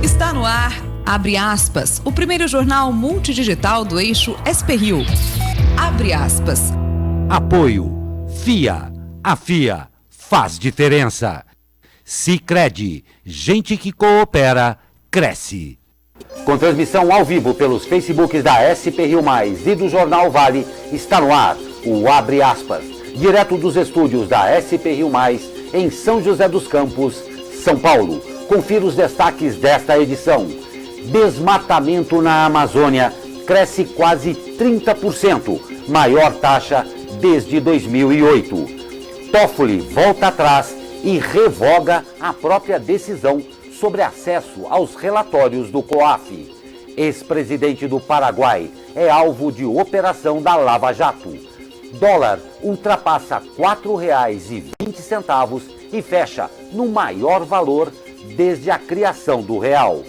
Está no ar, abre aspas, o primeiro jornal multidigital do eixo SP-Rio. Abre aspas. Apoio. FIA. A FIA faz diferença. Sicredi. Gente que coopera, cresce. Com transmissão ao vivo pelos Facebooks da SP-Rio Mais e do Jornal Vale, está no ar o Abre Aspas, direto dos estúdios da SP-Rio Mais, em São José dos Campos, São Paulo. Confira os destaques desta edição. Desmatamento na Amazônia cresce quase 30%, maior taxa desde 2008. Toffoli volta atrás e revoga a própria decisão sobre acesso aos relatórios do COAF. Ex-presidente do Paraguai é alvo de operação da Lava Jato. Dólar ultrapassa R$ 4,20 e fecha no maior valor desde a criação do real.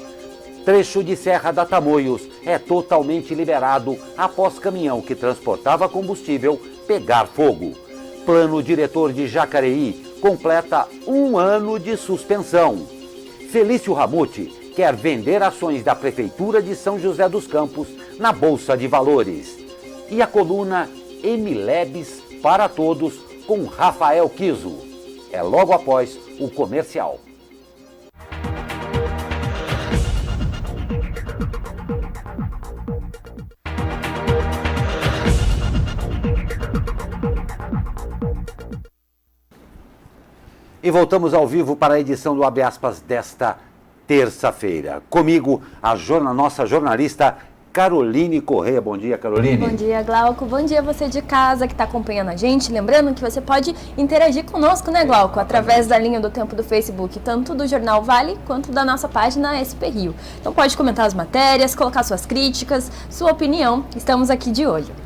Trecho de Serra da Tamoios é totalmente liberado após caminhão que transportava combustível pegar fogo. Plano diretor de Jacareí completa 1 ano de suspensão. Felício Ramute quer vender ações da Prefeitura de São José dos Campos na Bolsa de Valores. E a coluna Emilebs para Todos com Rafael Kiso. É logo após o comercial. E voltamos ao vivo para a edição do Abre Aspas desta terça-feira. Comigo, nossa jornalista Caroline Correia. Bom dia, Caroline. Bom dia, Glauco. Bom dia você de casa que está acompanhando a gente. Lembrando que você pode interagir conosco, né, Glauco? Através da linha do tempo do Facebook, tanto do Jornal Vale quanto da nossa página SP-Rio. Então pode comentar as matérias, colocar suas críticas, sua opinião. Estamos aqui de olho.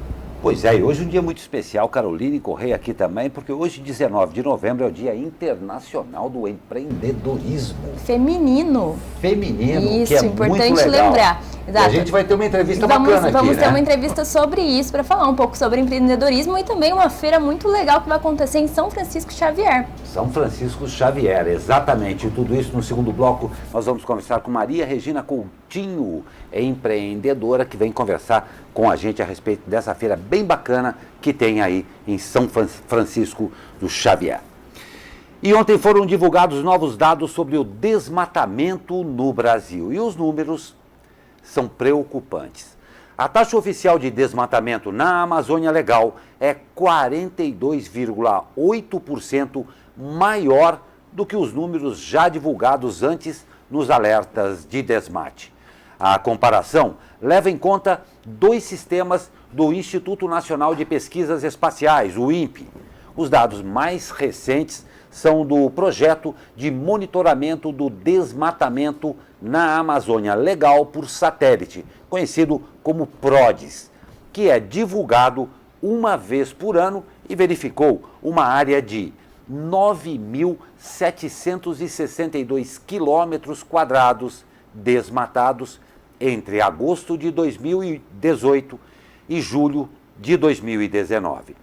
Pois é, e hoje é um dia muito especial, Caroline Correia aqui também, porque hoje, 19 de novembro, é o Dia Internacional do Empreendedorismo. Feminino. Feminino, isso, que é importante muito legal. lembrar. Exato. E a gente vai ter uma entrevista bacana aqui, Vamos ter né? uma entrevista sobre isso, para falar um pouco sobre empreendedorismo e também uma feira muito legal que vai acontecer em São Francisco Xavier. São Francisco Xavier, exatamente. E tudo isso no segundo bloco, nós vamos conversar com Maria Regina Coutinho, empreendedora, que vem conversar com a gente a respeito dessa feira bem bacana que tem aí em São Francisco do Xavier. E ontem foram divulgados novos dados sobre o desmatamento no Brasil. E os números são preocupantes. A taxa oficial de desmatamento na Amazônia Legal é 42,8% maior do que os números já divulgados antes nos alertas de desmate. A comparação leva em conta 2 sistemas do Instituto Nacional de Pesquisas Espaciais, o INPE. Os dados mais recentes são do projeto de monitoramento do desmatamento na Amazônia Legal por satélite, conhecido como PRODES, que é divulgado uma vez por ano e verificou uma área de 9.762 quilômetros quadrados desmatados entre agosto de 2018 e julho de 2019.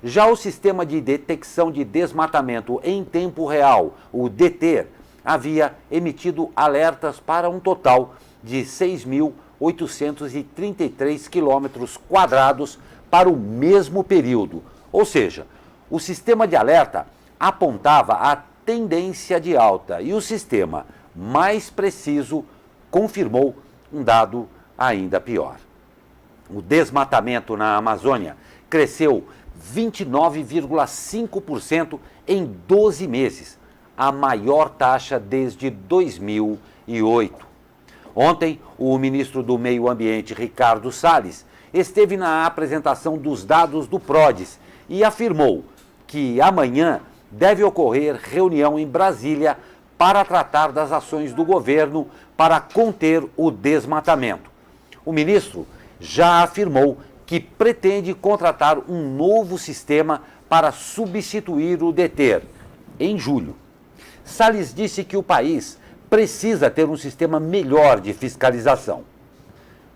Já o Sistema de Detecção de Desmatamento em Tempo Real, o DETER, havia emitido alertas para um total de 6.833 quilômetros quadrados para o mesmo período. Ou seja, o sistema de alerta apontava a tendência de alta e o sistema mais preciso confirmou um dado ainda pior. O desmatamento na Amazônia cresceu 29,5% em 12 meses, a maior taxa desde 2008. Ontem, o ministro do Meio Ambiente, Ricardo Salles, esteve na apresentação dos dados do PRODES e afirmou que amanhã deve ocorrer reunião em Brasília para tratar das ações do governo para conter o desmatamento. O ministro já afirmou que pretende contratar um novo sistema para substituir o DETER em julho. Salles disse que o país precisa ter um sistema melhor de fiscalização.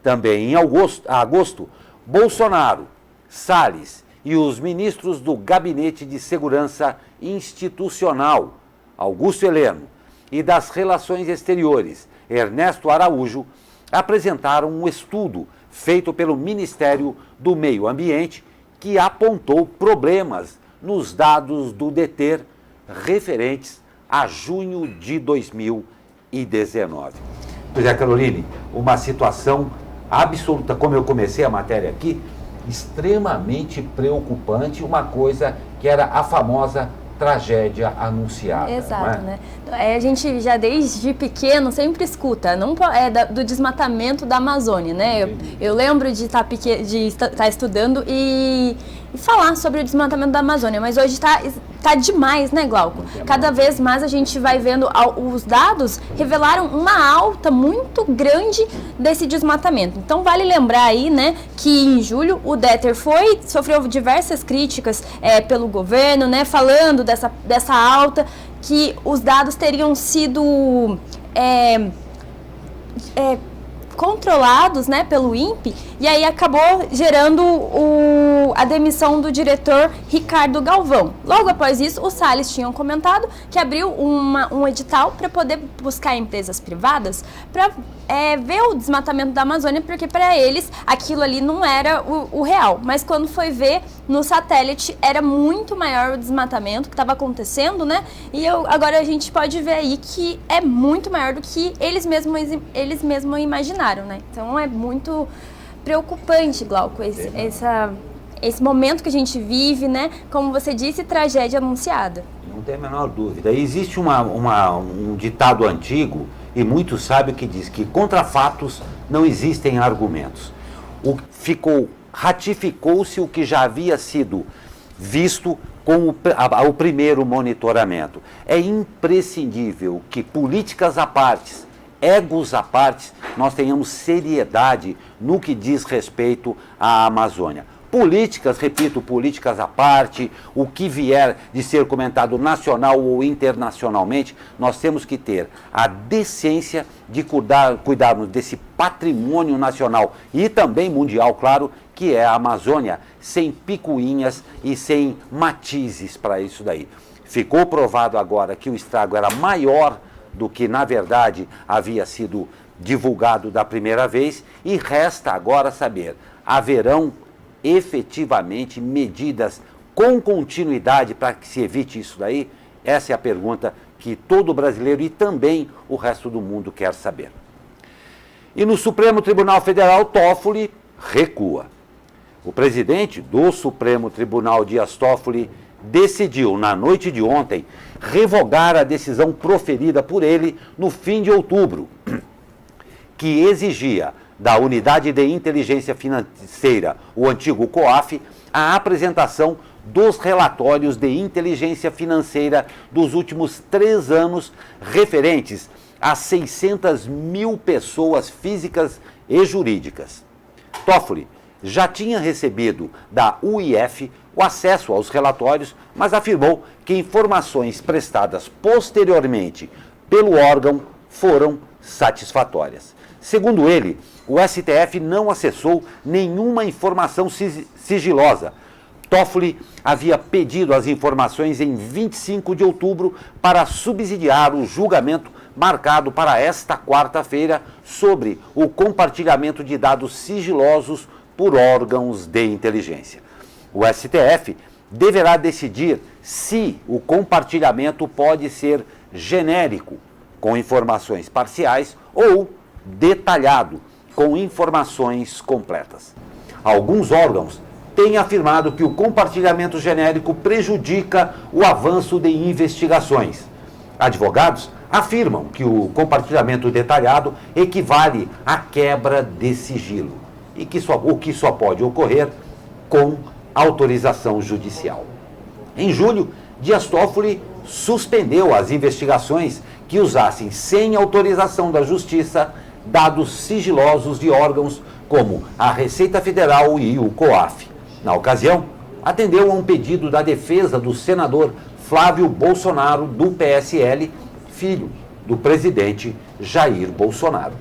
Também em agosto, Bolsonaro, Salles e os ministros do Gabinete de Segurança Institucional, Augusto Heleno, e das Relações Exteriores, Ernesto Araújo, apresentaram um estudo feito pelo Ministério do Meio Ambiente que apontou problemas nos dados do DETER referentes a junho de 2019. Pois é, Caroline, uma situação absoluta, como eu comecei a matéria aqui, extremamente preocupante, uma coisa que era a famosa tragédia anunciada. Exato, não é? né? A gente já desde pequeno sempre escuta do desmatamento da Amazônia, né? Eu lembro de estar estudando e falar sobre o desmatamento da Amazônia, mas hoje tá demais, né, Glauco? Cada vez mais a gente vai vendo, os dados revelaram uma alta muito grande desse desmatamento. Então vale lembrar aí, né, que em julho o DETER sofreu diversas críticas pelo governo, né, falando dessa alta, que os dados teriam sido controlados, né, pelo INPE, e aí acabou gerando a demissão do diretor Ricardo Galvão. Logo após isso, os Salles tinham comentado que abriu um edital para poder buscar empresas privadas para ver o desmatamento da Amazônia, porque para eles aquilo ali não era o real. Mas quando foi ver no satélite, era muito maior o desmatamento que estava acontecendo, né? E agora a gente pode ver aí que é muito maior do que eles mesmos imaginaram, né? Então é muito preocupante, Glauco, esse momento que a gente vive, né? Como você disse, tragédia anunciada. Não tem a menor dúvida. Existe um ditado antigo, e muitos sabem, que diz que contra fatos não existem argumentos. Ratificou-se o que já havia sido visto com o primeiro monitoramento. É imprescindível que, políticas à parte, egos à parte, nós tenhamos seriedade no que diz respeito à Amazônia. Políticas, repito, políticas à parte, o que vier de ser comentado nacional ou internacionalmente, nós temos que ter a decência de cuidarmos desse patrimônio nacional e também mundial, claro, que é a Amazônia, sem picuinhas e sem matizes para isso daí. Ficou provado agora que o estrago era maior do que, na verdade, havia sido divulgado da primeira vez, e resta agora saber, haverão efetivamente medidas com continuidade para que se evite isso daí? Essa é a pergunta que todo brasileiro e também o resto do mundo quer saber. E no Supremo Tribunal Federal, Toffoli recua. O presidente do Supremo Tribunal, Dias Toffoli, decidiu, na noite de ontem, revogar a decisão proferida por ele no fim de outubro, que exigia da Unidade de Inteligência Financeira, o antigo COAF, a apresentação dos relatórios de inteligência financeira dos últimos 3 anos, referentes a 600 mil pessoas físicas e jurídicas. Toffoli já tinha recebido da UIF o acesso aos relatórios, mas afirmou que informações prestadas posteriormente pelo órgão foram satisfatórias. Segundo ele, o STF não acessou nenhuma informação sigilosa. Toffoli havia pedido as informações em 25 de outubro para subsidiar o julgamento marcado para esta quarta-feira sobre o compartilhamento de dados sigilosos por órgãos de inteligência. O STF deverá decidir se o compartilhamento pode ser genérico, com informações parciais, ou detalhado, com informações completas. Alguns órgãos têm afirmado que o compartilhamento genérico prejudica o avanço de investigações. Advogados afirmam que o compartilhamento detalhado equivale à quebra de sigilo, e que o que só pode ocorrer com autorização judicial. Em julho, Dias Toffoli suspendeu as investigações que usassem, sem autorização da Justiça, dados sigilosos de órgãos como a Receita Federal e o COAF. Na ocasião, atendeu a um pedido da defesa do senador Flávio Bolsonaro, do PSL, filho do presidente Jair Bolsonaro.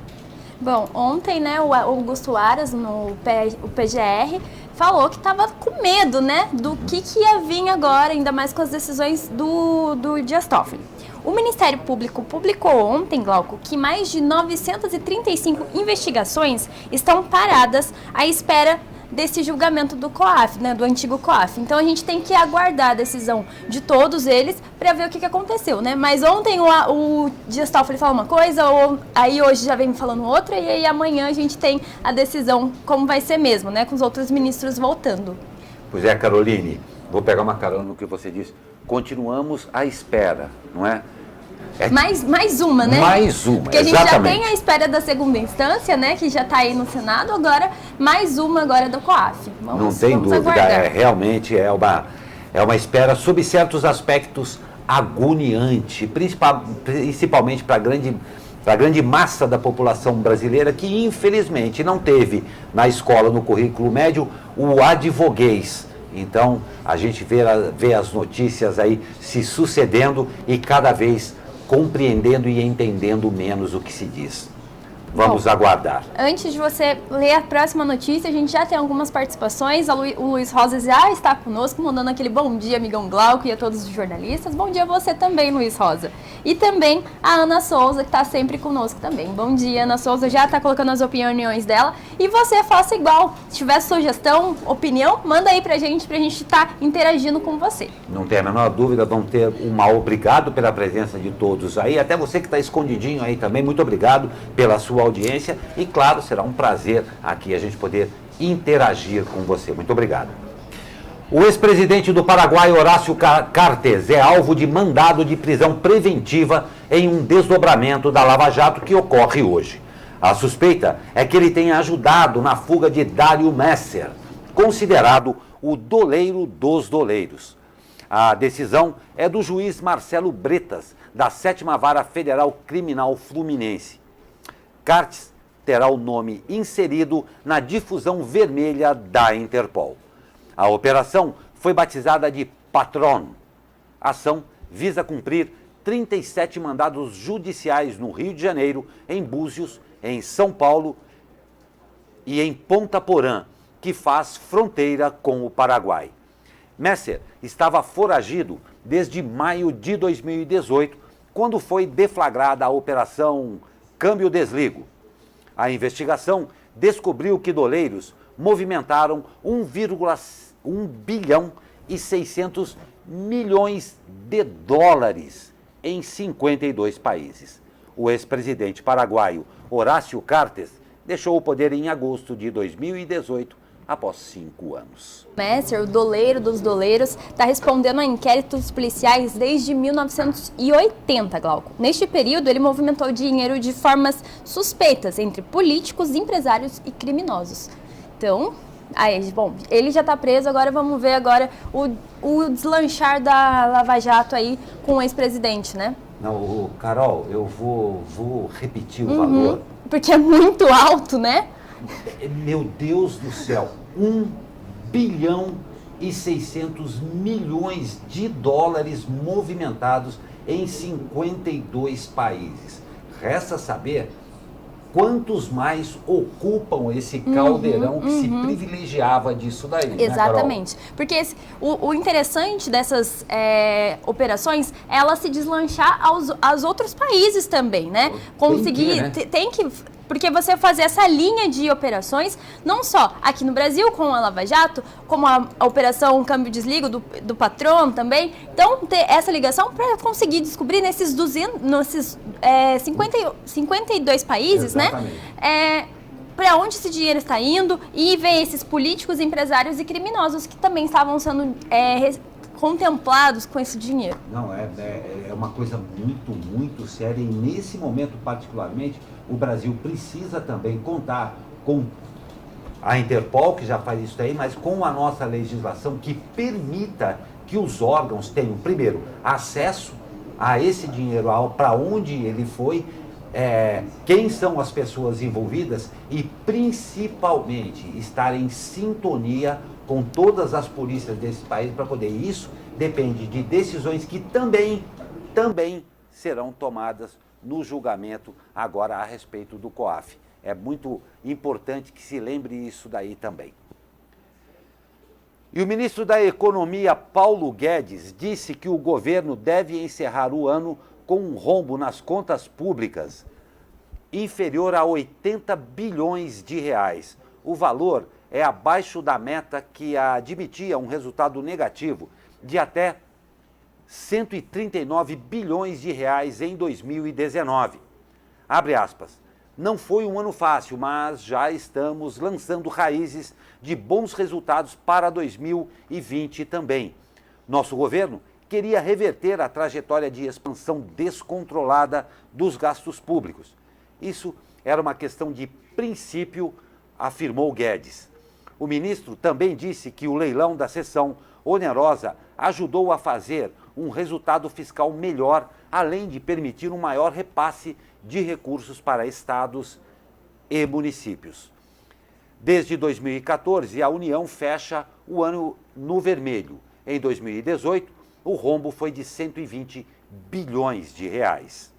Bom, ontem, né, o Augusto Aras, o PGR, falou que estava com medo, né, do que ia vir agora, ainda mais com as decisões do Dias Toffoli. O Ministério Público publicou ontem, Glauco, que mais de 935 investigações estão paradas à espera desse julgamento do COAF, né, do antigo COAF. Então a gente tem que aguardar a decisão de todos eles para ver o que aconteceu, né? Mas ontem o Dias Toffoli falou uma coisa, aí hoje já vem me falando outra, e aí amanhã a gente tem a decisão como vai ser mesmo, né, com os outros ministros voltando. Pois é, Caroline, vou pegar uma carona no que você disse. Continuamos à espera, não é? Mais uma, né? Mais uma, porque a gente já tem a espera da segunda instância, né? Que já está aí no Senado, agora mais uma agora do COAF. Não tem dúvida, realmente é uma espera sob certos aspectos agoniante, principalmente para a grande massa da população brasileira que infelizmente não teve na escola, no currículo médio, o advoguês. Então a gente vê as notícias aí se sucedendo e cada vez compreendendo e entendendo menos o que se diz. Vamos aguardar. Antes de você ler a próxima notícia, a gente já tem algumas participações. O Luiz Rosa já está conosco, mandando aquele bom dia, amigão Glauco, e a todos os jornalistas. Bom dia a você também, Luiz Rosa. E também a Ana Souza, que está sempre conosco também. Bom dia, Ana Souza, já está colocando as opiniões dela. E você faça igual. Se tiver sugestão, opinião, manda aí pra gente estar interagindo com você. Não tem a menor dúvida, vão ter obrigado pela presença de todos aí. Até você que está escondidinho aí também, muito obrigado pela sua audiência e, claro, será um prazer aqui a gente poder interagir com você. Muito obrigado. O ex-presidente do Paraguai, Horácio Cartes, é alvo de mandado de prisão preventiva em um desdobramento da Lava Jato que ocorre hoje. A suspeita é que ele tenha ajudado na fuga de Dário Messer, considerado o doleiro dos doleiros. A decisão é do juiz Marcelo Bretas, da 7ª Vara Federal Criminal Fluminense. Cartes terá o nome inserido na difusão vermelha da Interpol. A operação foi batizada de Patron. A ação visa cumprir 37 mandados judiciais no Rio de Janeiro, em Búzios, em São Paulo e em Ponta Porã, que faz fronteira com o Paraguai. Messer estava foragido desde maio de 2018, quando foi deflagrada a Operação Câmbio Desligo. A investigação descobriu que doleiros movimentaram 1,1 bilhão e 600 milhões de dólares em 52 países. O ex-presidente paraguaio Horácio Cartes deixou o poder em agosto de 2018, após 5 anos. Messer, o doleiro dos doleiros, está respondendo a inquéritos policiais desde 1980, Glauco. Neste período, ele movimentou dinheiro de formas suspeitas entre políticos, empresários e criminosos. Então, bom, ele já está preso, agora vamos ver o deslanchar da Lava Jato aí com o ex-presidente, né? Não, Carol, eu vou repetir o valor. Porque é muito alto, né? Meu Deus do céu, 1 bilhão e 600 milhões de dólares movimentados em 52 países. Resta saber quantos mais ocupam esse caldeirão que se privilegiava disso daí. Exatamente. Né, Carol? Porque o interessante dessas operações é ela se deslanchar aos outros países também, né? Conseguir, tem que porque você fazer essa linha de operações, não só aqui no Brasil com a Lava Jato, como a Operação Câmbio Desligo do Patron também. Então, ter essa ligação para conseguir descobrir nesses 52 países, exatamente, né? Para onde esse dinheiro está indo e ver esses políticos, empresários e criminosos que também estavam sendo contemplados com esse dinheiro. Não, é uma coisa muito, muito séria e nesse momento particularmente o Brasil precisa também contar com a Interpol, que já faz isso aí, mas com a nossa legislação que permita que os órgãos tenham, primeiro, acesso a esse dinheiro, para onde ele foi, quem são as pessoas envolvidas e principalmente estar em sintonia com todas as polícias desse país para poder. Isso depende de decisões que também serão tomadas no julgamento agora a respeito do COAF. É muito importante que se lembre isso daí também. E o ministro da Economia, Paulo Guedes, disse que o governo deve encerrar o ano com um rombo nas contas públicas inferior a 80 bilhões de reais. O valor é abaixo da meta que admitia um resultado negativo de até 139 bilhões de reais em 2019. Abre aspas. Não foi um ano fácil, mas já estamos lançando raízes de bons resultados para 2020 também. Nosso governo queria reverter a trajetória de expansão descontrolada dos gastos públicos. Isso era uma questão de princípio, afirmou Guedes. O ministro também disse que o leilão da cessão onerosa ajudou a fazer um resultado fiscal melhor, além de permitir um maior repasse de recursos para estados e municípios. Desde 2014, a União fecha o ano no vermelho. Em 2018, o rombo foi de 120 bilhões de reais.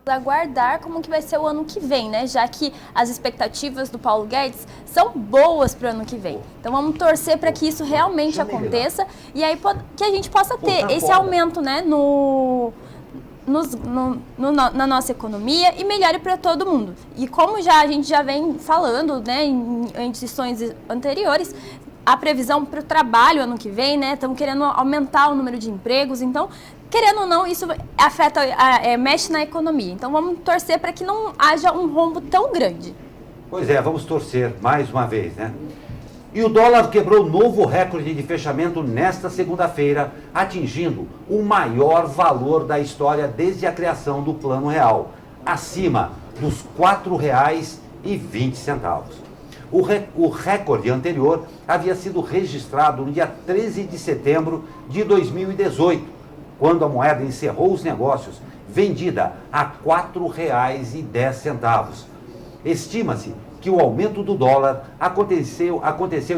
Aguardar como que vai ser o ano que vem, né? Já que as expectativas do Paulo Guedes são boas para o ano que vem. Então vamos torcer para que isso realmente aconteça e aí que a gente possa ter esse aumento, né, na nossa economia e melhore para todo mundo. E como a gente já vem falando, né, em edições anteriores, a previsão para o trabalho ano que vem, né? Estamos querendo aumentar o número de empregos, então, querendo ou não, isso afeta, mexe na economia. Então, vamos torcer para que não haja um rombo tão grande. Pois é, vamos torcer mais uma vez, né? E o dólar quebrou novo recorde de fechamento nesta segunda-feira, atingindo o maior valor da história desde a criação do Plano Real, acima dos R$ 4,20. O recorde anterior havia sido registrado no dia 13 de setembro de 2018, quando a moeda encerrou os negócios, vendida a R$ 4,10. Estima-se que o aumento do dólar aconteceu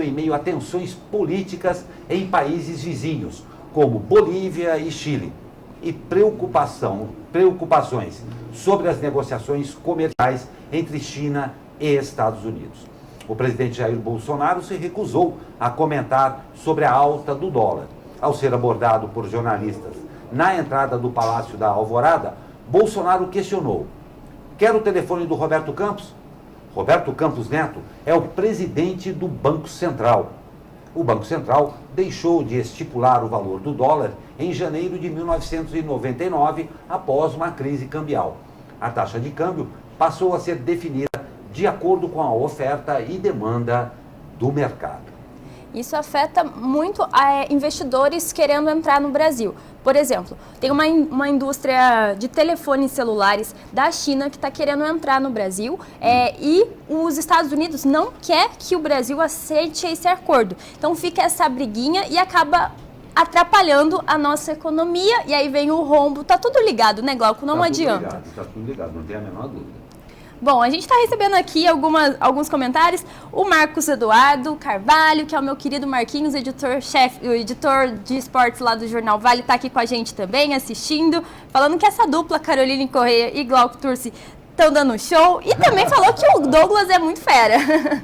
em meio a tensões políticas em países vizinhos, como Bolívia e Chile, e preocupações sobre as negociações comerciais entre China e Estados Unidos. O presidente Jair Bolsonaro se recusou a comentar sobre a alta do dólar. Ao ser abordado por jornalistas na entrada do Palácio da Alvorada, Bolsonaro questionou: quer o telefone do Roberto Campos? Roberto Campos Neto é o presidente do Banco Central. O Banco Central deixou de estipular o valor do dólar em janeiro de 1999, após uma crise cambial. A taxa de câmbio passou a ser definida de acordo com a oferta e demanda do mercado. Isso afeta muito investidores querendo entrar no Brasil. Por exemplo, tem uma indústria de telefones celulares da China que está querendo entrar no Brasil e os Estados Unidos não quer que o Brasil aceite esse acordo. Então fica essa briguinha e acaba atrapalhando a nossa economia e aí vem o rombo. Tá tudo ligado, né, Glauco? Não adianta. Tá tudo ligado, não tem a menor dúvida. Bom, a gente está recebendo aqui alguns comentários. O Marcos Eduardo Carvalho, que é o meu querido Marquinhos, editor-chefe, o editor de esportes lá do Jornal Vale, está aqui com a gente também, assistindo, falando que essa dupla, Caroline Correia e Glauco Turci, estão dando show. E também falou que o Douglas é muito fera.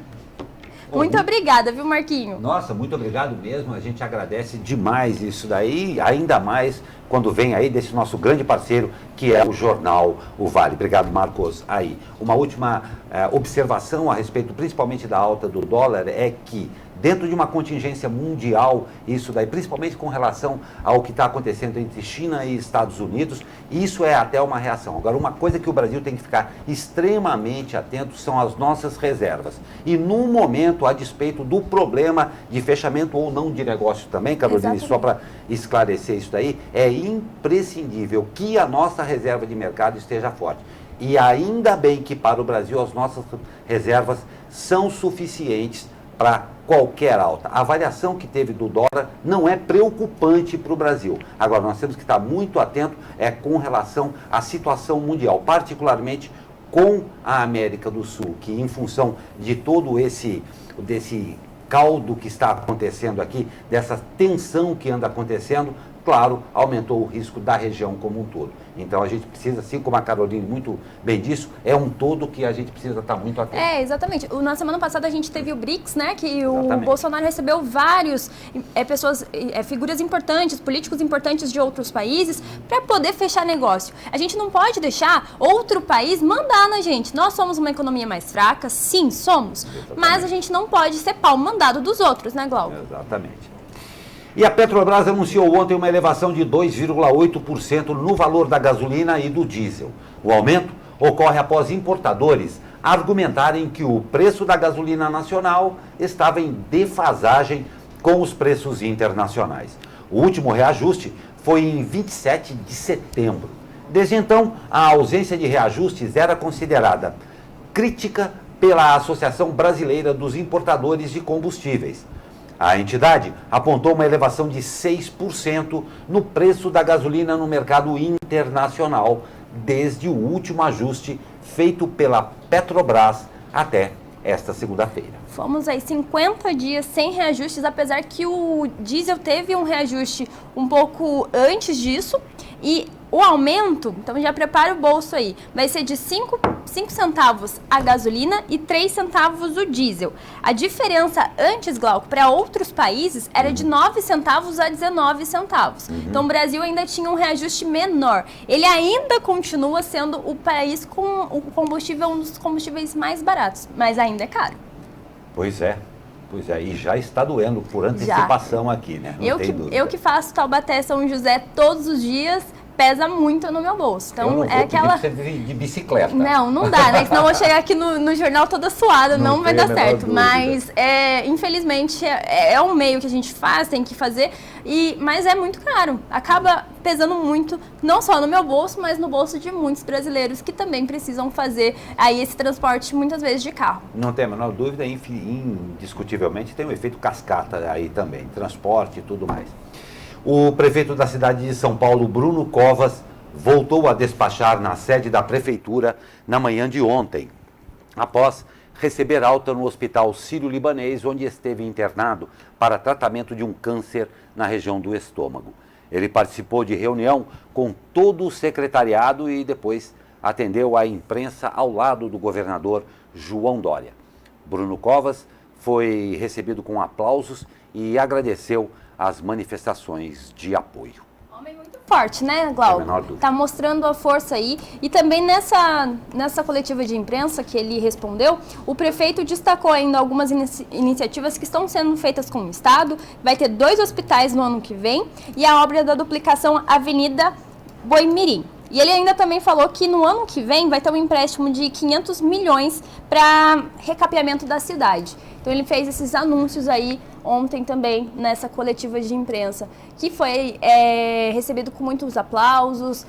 Muito obrigada, viu, Marquinho? Nossa, muito obrigado mesmo. A gente agradece demais isso daí, ainda mais quando vem aí desse nosso grande parceiro, que é o Jornal O Vale. Obrigado, Marcos. Aí, uma última observação a respeito, principalmente da alta do dólar, é que dentro de uma contingência mundial, isso daí, principalmente com relação ao que está acontecendo entre China e Estados Unidos, isso é até uma reação. Agora, uma coisa que o Brasil tem que ficar extremamente atento são as nossas reservas. E no momento, a despeito do problema de fechamento ou não de negócio também, Carolina, só para esclarecer isso daí, é imprescindível que a nossa reserva de mercado esteja forte. E ainda bem que para o Brasil as nossas reservas são suficientes para qualquer alta. A variação que teve do dólar não é preocupante para o Brasil. Agora, nós temos que estar muito atento com relação à situação mundial, particularmente com a América do Sul, que em função de todo desse caldo que está acontecendo aqui, dessa tensão que anda acontecendo, claro, aumentou o risco da região como um todo. Então a gente precisa, assim como a Caroline muito bem disse, é um todo que a gente precisa estar muito atento. Exatamente. Na semana passada a gente teve o BRICS, né, que Exatamente. O Bolsonaro recebeu vários pessoas, figuras importantes, políticos importantes de outros países para poder fechar negócio. A gente não pode deixar outro país mandar na gente. Nós somos uma economia mais fraca, sim, somos, mas a gente não pode ser pau mandado dos outros, né, Glauco? Exatamente. E a Petrobras anunciou ontem uma elevação de 2,8% no valor da gasolina e do diesel. O aumento ocorre após importadores argumentarem que o preço da gasolina nacional estava em defasagem com os preços internacionais. O último reajuste foi em 27 de setembro. Desde então, a ausência de reajustes era considerada crítica pela Associação Brasileira dos Importadores de Combustíveis. A entidade apontou uma elevação de 6% no preço da gasolina no mercado internacional, desde o último ajuste feito pela Petrobras até esta segunda-feira. Fomos aí 50 dias sem reajustes, apesar que o diesel teve um reajuste um pouco antes disso. E o aumento, então já prepara o bolso aí, vai ser de 5 centavos a gasolina e 3 centavos o diesel. A diferença antes, Glauco, para outros países era de 9 centavos a 19 centavos. Então o Brasil ainda tinha um reajuste menor. Ele ainda continua sendo o país com o combustível, um dos combustíveis mais baratos, mas ainda é caro. Pois é, e já está doendo por antecipação aqui, né? Não tem dúvida. Eu que faço Taubaté São José todos os dias, pesa muito no meu bolso. Então, eu não vou aquela. pedir pra você de bicicleta. Não dá, né? Senão eu vou chegar aqui no jornal toda suada, não vai dar certo. Dúvida. Mas, infelizmente, é um meio que a gente faz, tem que fazer, mas é muito caro. Acaba pesando muito, não só no meu bolso, mas no bolso de muitos brasileiros que também precisam fazer aí esse transporte, muitas vezes, de carro. Não tem a menor dúvida, indiscutivelmente tem um efeito cascata aí também, transporte e tudo mais. O prefeito da cidade de São Paulo, Bruno Covas, voltou a despachar na sede da prefeitura na manhã de ontem, após receber alta no Hospital Sírio-Libanês, onde esteve internado para tratamento de um câncer na região do estômago. Ele participou de reunião com todo o secretariado e depois atendeu a imprensa ao lado do governador João Dória. Bruno Covas foi recebido com aplausos e agradeceu as manifestações de apoio. Homem muito forte, né, Glauco? Tá mostrando a força aí. E também nessa coletiva de imprensa que ele respondeu, o prefeito destacou ainda algumas iniciativas que estão sendo feitas com o Estado. Vai ter 2 hospitais no ano que vem e a obra da duplicação Avenida Boimirim. E ele ainda também falou que no ano que vem vai ter um empréstimo de 500 milhões para recapeamento da cidade. Então ele fez esses anúncios aí ontem também nessa coletiva de imprensa, que foi recebido com muitos aplausos,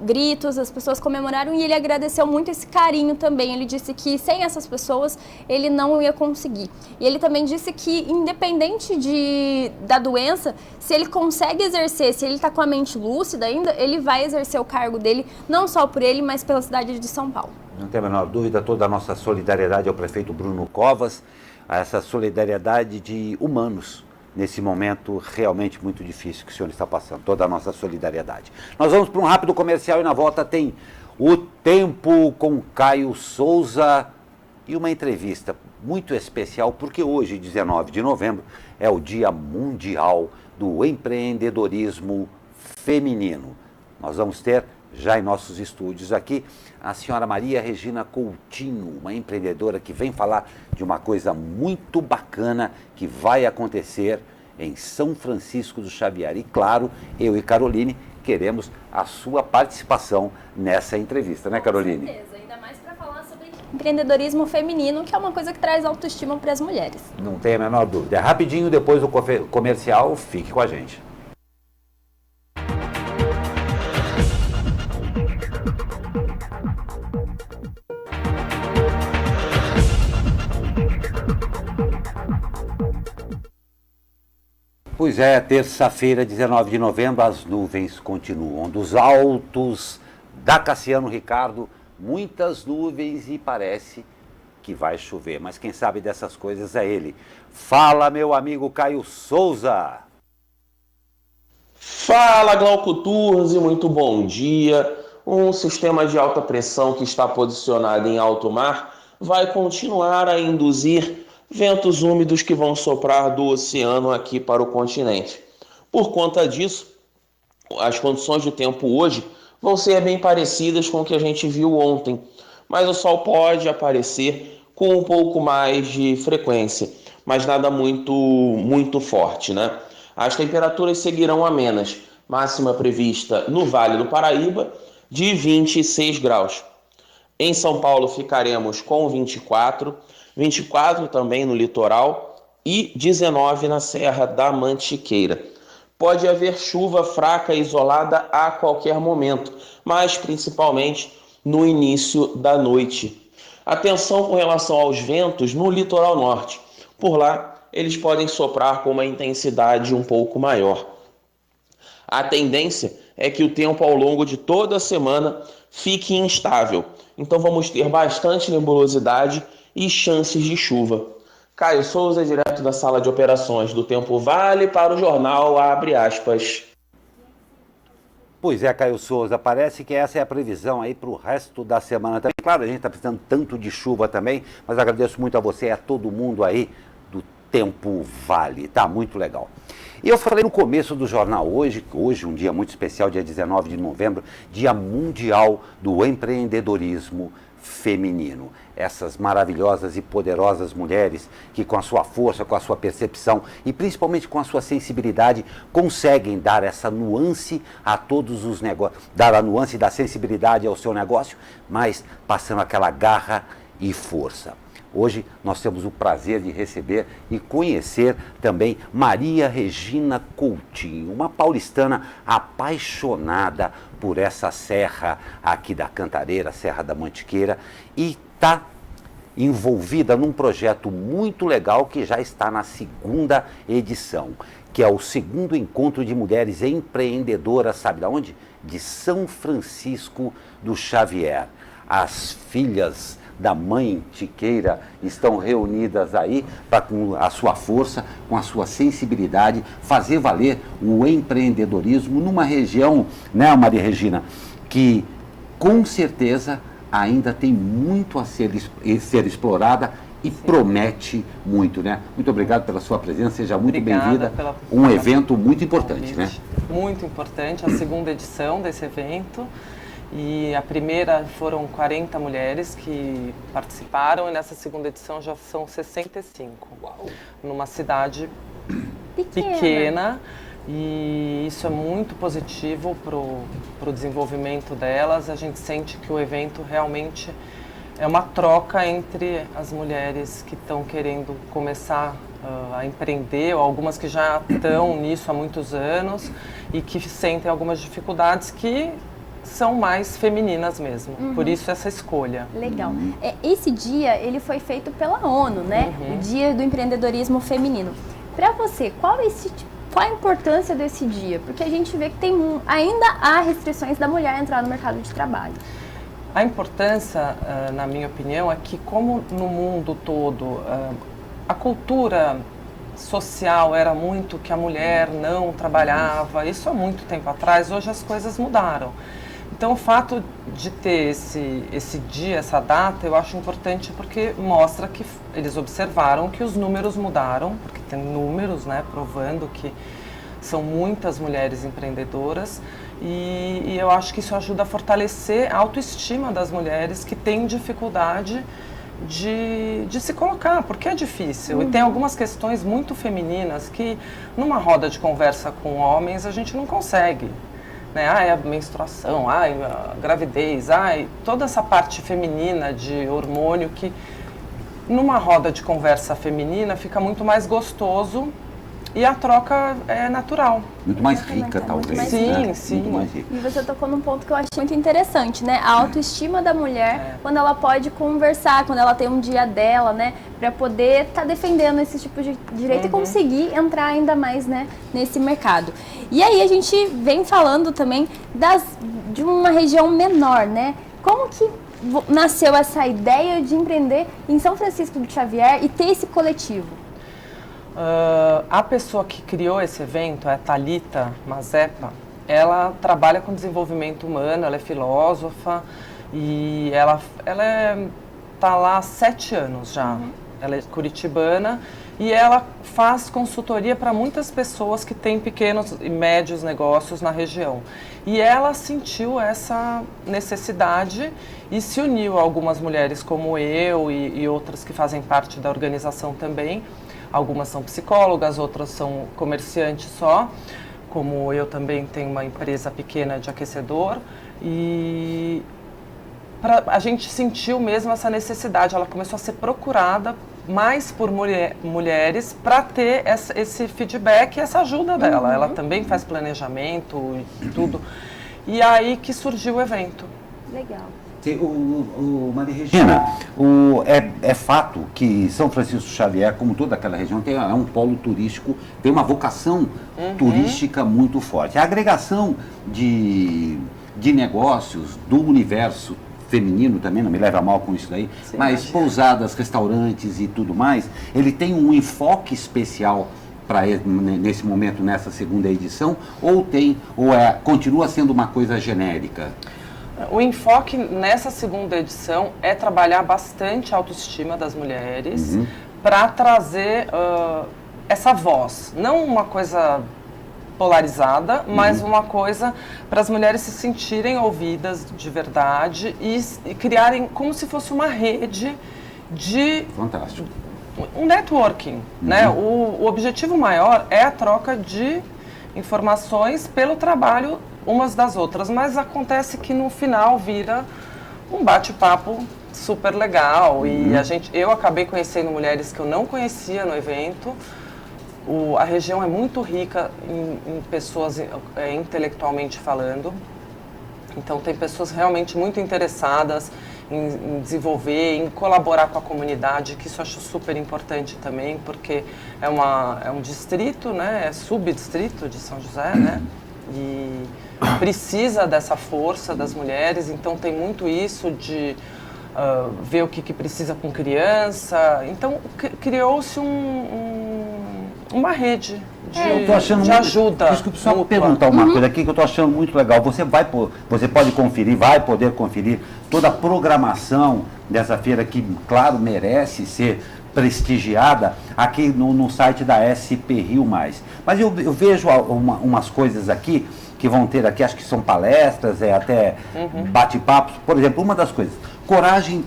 gritos, as pessoas comemoraram e ele agradeceu muito esse carinho também. Ele disse que sem essas pessoas ele não ia conseguir. E ele também disse que independente da doença, se ele consegue exercer, se ele está com a mente lúcida ainda, ele vai exercer o cargo dele, não só por ele, mas pela cidade de São Paulo. Não tem a menor dúvida, toda a nossa solidariedade ao prefeito Bruno Covas, a essa solidariedade de humanos nesse momento realmente muito difícil que o senhor está passando. Toda a nossa solidariedade. Nós vamos para um rápido comercial e na volta tem o Tempo com Caio Souza e uma entrevista muito especial, porque hoje, 19 de novembro, é o Dia Mundial do Empreendedorismo Feminino. Nós vamos ter já em nossos estúdios aqui a senhora Maria Regina Coutinho, uma empreendedora que vem falar de uma coisa muito bacana que vai acontecer em São Francisco do Xavier. E claro, eu e Caroline queremos a sua participação nessa entrevista, né, Caroline? Com certeza, ainda mais para falar sobre empreendedorismo feminino, que é uma coisa que traz autoestima para as mulheres. Não tem a menor dúvida. É rapidinho, depois do comercial, fique com a gente. Pois é, terça-feira, 19 de novembro, as nuvens continuam. Dos altos da Cassiano Ricardo, muitas nuvens e parece que vai chover. Mas quem sabe dessas coisas é ele. Fala, meu amigo Caio Souza. Fala, Glauco Turzi, muito bom dia. Um sistema de alta pressão que está posicionado em alto mar vai continuar a induzir ventos úmidos que vão soprar do oceano aqui para o continente. Por conta disso, as condições de tempo hoje vão ser bem parecidas com o que a gente viu ontem, mas o sol pode aparecer com um pouco mais de frequência, mas nada muito forte, né? As temperaturas seguirão amenas, máxima prevista no Vale do Paraíba de 26 graus. Em São Paulo ficaremos com 24 também no litoral e 19 na Serra da Mantiqueira. Pode haver chuva fraca e isolada a qualquer momento, mas principalmente no início da noite. Atenção com relação aos ventos no litoral norte. Por lá, eles podem soprar com uma intensidade um pouco maior. A tendência é que o tempo ao longo de toda a semana fique instável. Então vamos ter bastante nebulosidade e chances de chuva. Caio Souza, direto da sala de operações do Tempo Vale para o jornal Abre Aspas. Pois é, Caio Souza, parece que essa é a previsão aí para o resto da semana também. Claro, a gente está precisando tanto de chuva também, mas agradeço muito a você e a todo mundo aí do Tempo Vale, tá muito legal. E eu falei no começo do jornal hoje, um dia muito especial, dia 19 de novembro, Dia Mundial do Empreendedorismo Feminino. Essas maravilhosas e poderosas mulheres que com a sua força, com a sua percepção e principalmente com a sua sensibilidade conseguem dar essa nuance a todos os negócios, dar a nuance da sensibilidade ao seu negócio, mas passando aquela garra e força. Hoje nós temos o prazer de receber e conhecer também Maria Regina Coutinho, uma paulistana apaixonada por essa serra aqui da Cantareira, Serra da Mantiqueira, e está envolvida num projeto muito legal que já está na segunda edição, que é o segundo encontro de mulheres empreendedoras, sabe de onde? De São Francisco do Xavier. As filhas da mãe Tiqueira estão reunidas aí para, com a sua força, com a sua sensibilidade, fazer valer o empreendedorismo numa região, né, Maria Regina, que com certeza ainda tem muito a ser explorada e promete muito, né? Muito obrigado pela sua presença, seja muito bem-vinda. Um evento muito importante, né? Muito importante, a segunda edição desse evento. E a primeira foram 40 mulheres que participaram e nessa segunda edição já são 65. Uau. Numa cidade pequena e isso é muito positivo para o desenvolvimento delas. A gente sente que o evento realmente é uma troca entre as mulheres que estão querendo começar a empreender, ou algumas que já estão nisso há muitos anos e que sentem algumas dificuldades que são mais femininas mesmo, por isso essa escolha. Legal. Esse dia, ele foi feito pela ONU, né? O Dia do Empreendedorismo Feminino. Para você, qual a importância desse dia? Porque a gente vê que ainda há restrições da mulher entrar no mercado de trabalho. A importância, na minha opinião, é que como no mundo todo a cultura social era muito que a mulher não trabalhava, isso há muito tempo atrás, hoje as coisas mudaram. Então, o fato de ter esse dia, essa data, eu acho importante porque mostra que eles observaram que os números mudaram, porque tem números, né, provando que são muitas mulheres empreendedoras e eu acho que isso ajuda a fortalecer a autoestima das mulheres que têm dificuldade de se colocar, porque é difícil. E tem algumas questões muito femininas que, numa roda de conversa com homens, a gente não consegue. Né? A menstruação, a gravidez, toda essa parte feminina de hormônio que numa roda de conversa feminina fica muito mais gostoso e a troca é natural. Muito mais rica, talvez. Sim, né? sim. Muito mais rica. E você tocou num ponto que eu achei muito interessante, né? A autoestima da mulher, quando ela pode conversar, quando ela tem um dia dela, né? Para poder estar defendendo esse tipo de direito e conseguir entrar ainda mais, né, nesse mercado. E aí a gente vem falando também de uma região menor, né? Como que nasceu essa ideia de empreender em São Francisco do Xavier e ter esse coletivo? A pessoa que criou esse evento é a Thalita Mazepa. Ela trabalha com desenvolvimento humano, ela é filósofa e ela está lá há 7 anos já. Ela é curitibana e ela faz consultoria para muitas pessoas que têm pequenos e médios negócios na região. E ela sentiu essa necessidade e se uniu a algumas mulheres como eu e outras que fazem parte da organização também. Algumas são psicólogas, outras são comerciantes só, como eu também tenho uma empresa pequena de aquecedor. E a gente sentiu mesmo essa necessidade, ela começou a ser procurada mais por mulheres para ter esse feedback e essa ajuda dela. Ela também faz planejamento e tudo. E aí que surgiu o evento. Legal. Maria Regina, é fato que São Francisco Xavier, como toda aquela região, é um polo turístico, tem uma vocação turística muito forte. A agregação de negócios do universo feminino também, não me leva a mal com isso daí, sim, mas pousadas, restaurantes e tudo mais, ele tem um enfoque especial para nesse momento, nessa segunda edição, continua sendo uma coisa genérica? O enfoque nessa segunda edição é trabalhar bastante a autoestima das mulheres para trazer essa voz, não uma coisa polarizada, mas uma coisa para as mulheres se sentirem ouvidas de verdade e criarem como se fosse uma rede de... Fantástico. Um networking, né? O objetivo maior é a troca de informações pelo trabalho umas das outras, mas acontece que no final vira um bate-papo super legal e eu acabei conhecendo mulheres que eu não conhecia no evento. A região é muito rica em pessoas intelectualmente falando, então tem pessoas realmente muito interessadas em desenvolver, em colaborar com a comunidade, que isso eu acho super importante também, porque é um distrito, né, é subdistrito de São José, né, e precisa dessa força das mulheres, então tem muito isso de ver o que precisa com criança, então criou-se uma rede de ajuda. Desculpe só perguntar uma coisa aqui que eu estou achando muito legal. Você pode conferir, vai poder conferir toda a programação dessa feira que, claro, merece ser prestigiada aqui no site da SP Rio+. Mas eu vejo umas coisas aqui que vão ter aqui, acho que são palestras, até bate-papos. Por exemplo, uma das coisas, coragem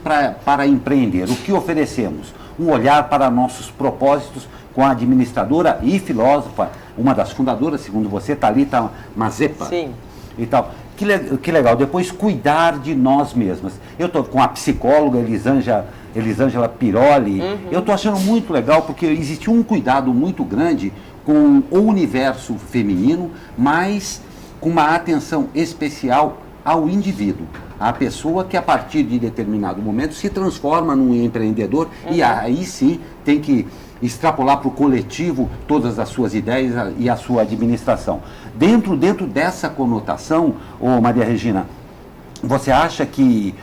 para empreender. O que oferecemos? Um olhar para nossos propósitos com a administradora e filósofa, uma das fundadoras, segundo você, Thalita Mazepa. Sim. E tal. Que legal. Depois, cuidar de nós mesmas. Eu estou com a psicóloga Elisângela Piroli. Eu estou achando muito legal, porque existe um cuidado muito grande com o universo feminino, mas com uma atenção especial ao indivíduo. A pessoa que, a partir de determinado momento, se transforma num empreendedor e aí sim tem que extrapolar para o coletivo todas as suas ideias e a sua administração. Dentro dessa conotação, Maria Regina, você acha que...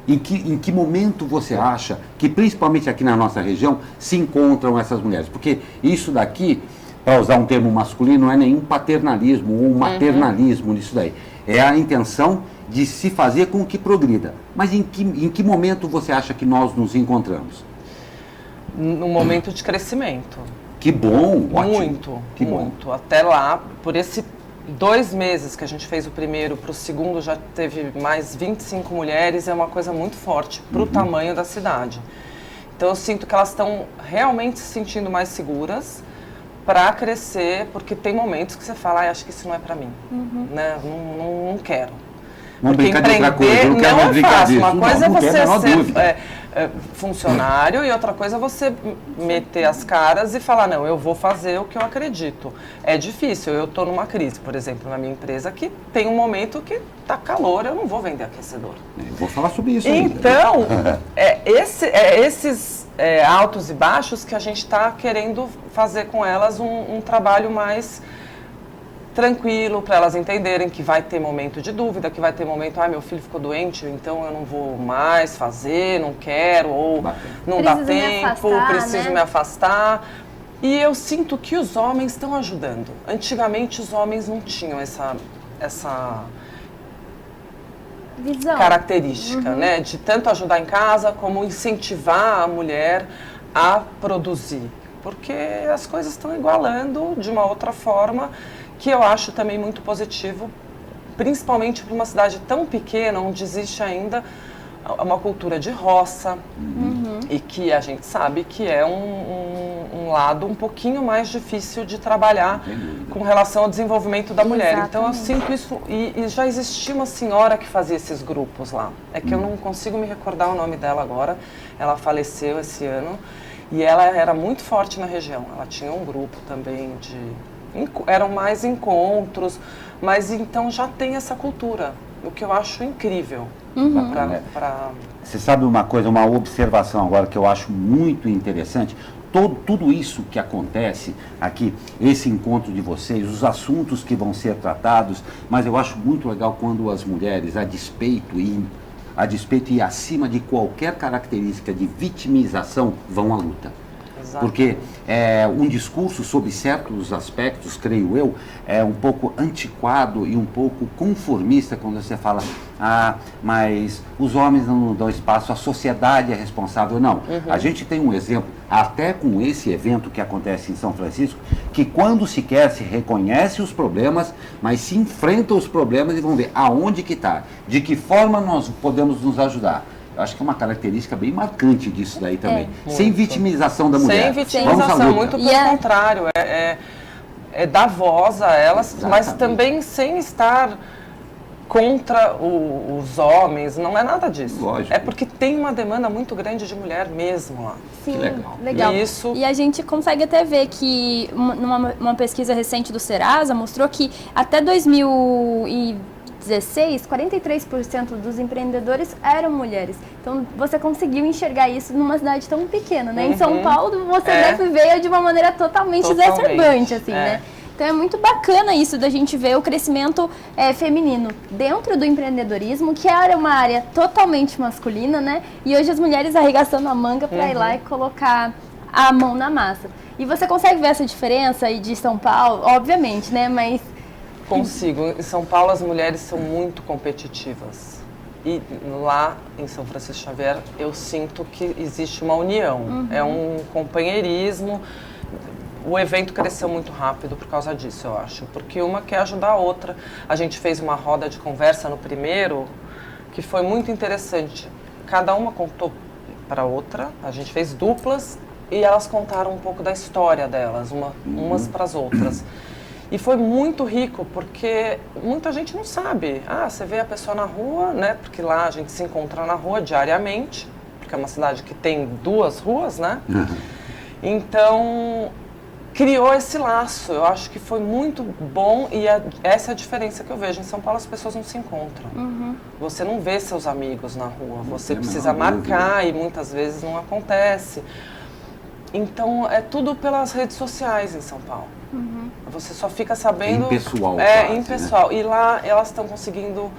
Em que momento você acha que, principalmente aqui na nossa região, se encontram essas mulheres? Porque isso daqui, para usar um termo masculino, não é nenhum paternalismo ou maternalismo nisso daí. É a intenção de se fazer com que progrida. Mas em que momento você acha que nós nos encontramos? Num momento de crescimento. Que bom, ótimo. Muito, que muito. Bom. Até lá, por esse 2 meses que a gente fez o primeiro, para o segundo já teve mais 25 mulheres, é uma coisa muito forte para o tamanho da cidade. Então eu sinto que elas estão realmente se sentindo mais seguras para crescer, porque tem momentos que você fala, acho que isso não é para mim, né? Não quero. Vamos porque brincar de outra coisa, empreender não é fácil. Uma coisa é você ser funcionário e outra coisa é você meter as caras e falar, não, eu vou fazer o que eu acredito. É difícil, eu estou numa crise, por exemplo, na minha empresa, que tem um momento que está calor, eu não vou vender aquecedor. Eu vou falar sobre isso então, esses altos e baixos que a gente está querendo fazer com elas um trabalho mais tranquilo, para elas entenderem que vai ter momento de dúvida, que vai ter momento, meu filho ficou doente, então eu não vou mais fazer, não quero, ou não dá tempo, preciso me afastar. E eu sinto que os homens estão ajudando. Antigamente os homens não tinham essa Visão. característica, né? De tanto ajudar em casa como incentivar a mulher a produzir. Porque as coisas estão igualando de uma outra forma, que eu acho também muito positivo, principalmente para uma cidade tão pequena, onde existe ainda uma cultura de roça, e que a gente sabe que é um lado um pouquinho mais difícil de trabalhar com relação ao desenvolvimento da mulher. Então eu sinto isso, e já existia uma senhora que fazia esses grupos lá, é que eu não consigo me recordar o nome dela agora, ela faleceu esse ano, e ela era muito forte na região, ela tinha um grupo também eram mais encontros, mas então já tem essa cultura, o que eu acho incrível. Você sabe uma coisa, uma observação agora que eu acho muito interessante? Tudo isso que acontece aqui, esse encontro de vocês, os assuntos que vão ser tratados, mas eu acho muito legal quando as mulheres, a despeito e acima de qualquer característica de vitimização, vão à luta. Porque um discurso sobre certos aspectos, creio eu, é um pouco antiquado e um pouco conformista quando você fala, mas os homens não dão espaço, a sociedade é responsável. Não, a gente tem um exemplo, até com esse evento que acontece em São Francisco, que quando se quer, se reconhece os problemas, mas se enfrenta os problemas e vão ver aonde que está, de que forma nós podemos nos ajudar. Acho que é uma característica bem marcante disso daí também. Sem vitimização da mulher. Sem vitimização, muito pelo contrário. É dar voz a elas, mas também sem estar contra os homens, não é nada disso. Lógico. É porque tem uma demanda muito grande de mulher mesmo lá. Sim, que legal. Isso. E a gente consegue até ver que numa pesquisa recente do Serasa mostrou que até 2016, 43% dos empreendedores eram mulheres. Então, você conseguiu enxergar isso numa cidade tão pequena, né? Em São Paulo, você deve ver de uma maneira totalmente exacerbante, assim, né? Então, é muito bacana isso da gente ver o crescimento feminino dentro do empreendedorismo, que era uma área totalmente masculina, né? E hoje as mulheres arregaçando a manga para ir lá e colocar a mão na massa. E você consegue ver essa diferença aí de São Paulo, obviamente, né? Mas... Consigo. Em São Paulo as mulheres são muito competitivas. E lá em São Francisco Xavier eu sinto que existe uma união, é um companheirismo. O evento cresceu muito rápido por causa disso, eu acho, porque uma quer ajudar a outra. A gente fez uma roda de conversa no primeiro, que foi muito interessante. Cada uma contou para a outra, a gente fez duplas e elas contaram um pouco da história delas, umas para as outras. E foi muito rico, porque muita gente não sabe. Você vê a pessoa na rua, né? Porque lá a gente se encontra na rua diariamente, porque é uma cidade que tem 2 ruas, né? Então, criou esse laço. Eu acho que foi muito bom e essa é a diferença que eu vejo. Em São Paulo as pessoas não se encontram. Você não vê seus amigos na rua, você precisa marcar e muitas vezes não acontece. Então, é tudo pelas redes sociais em São Paulo. Você só fica sabendo... Impessoal. Impessoal. Né? E lá elas estão conseguindo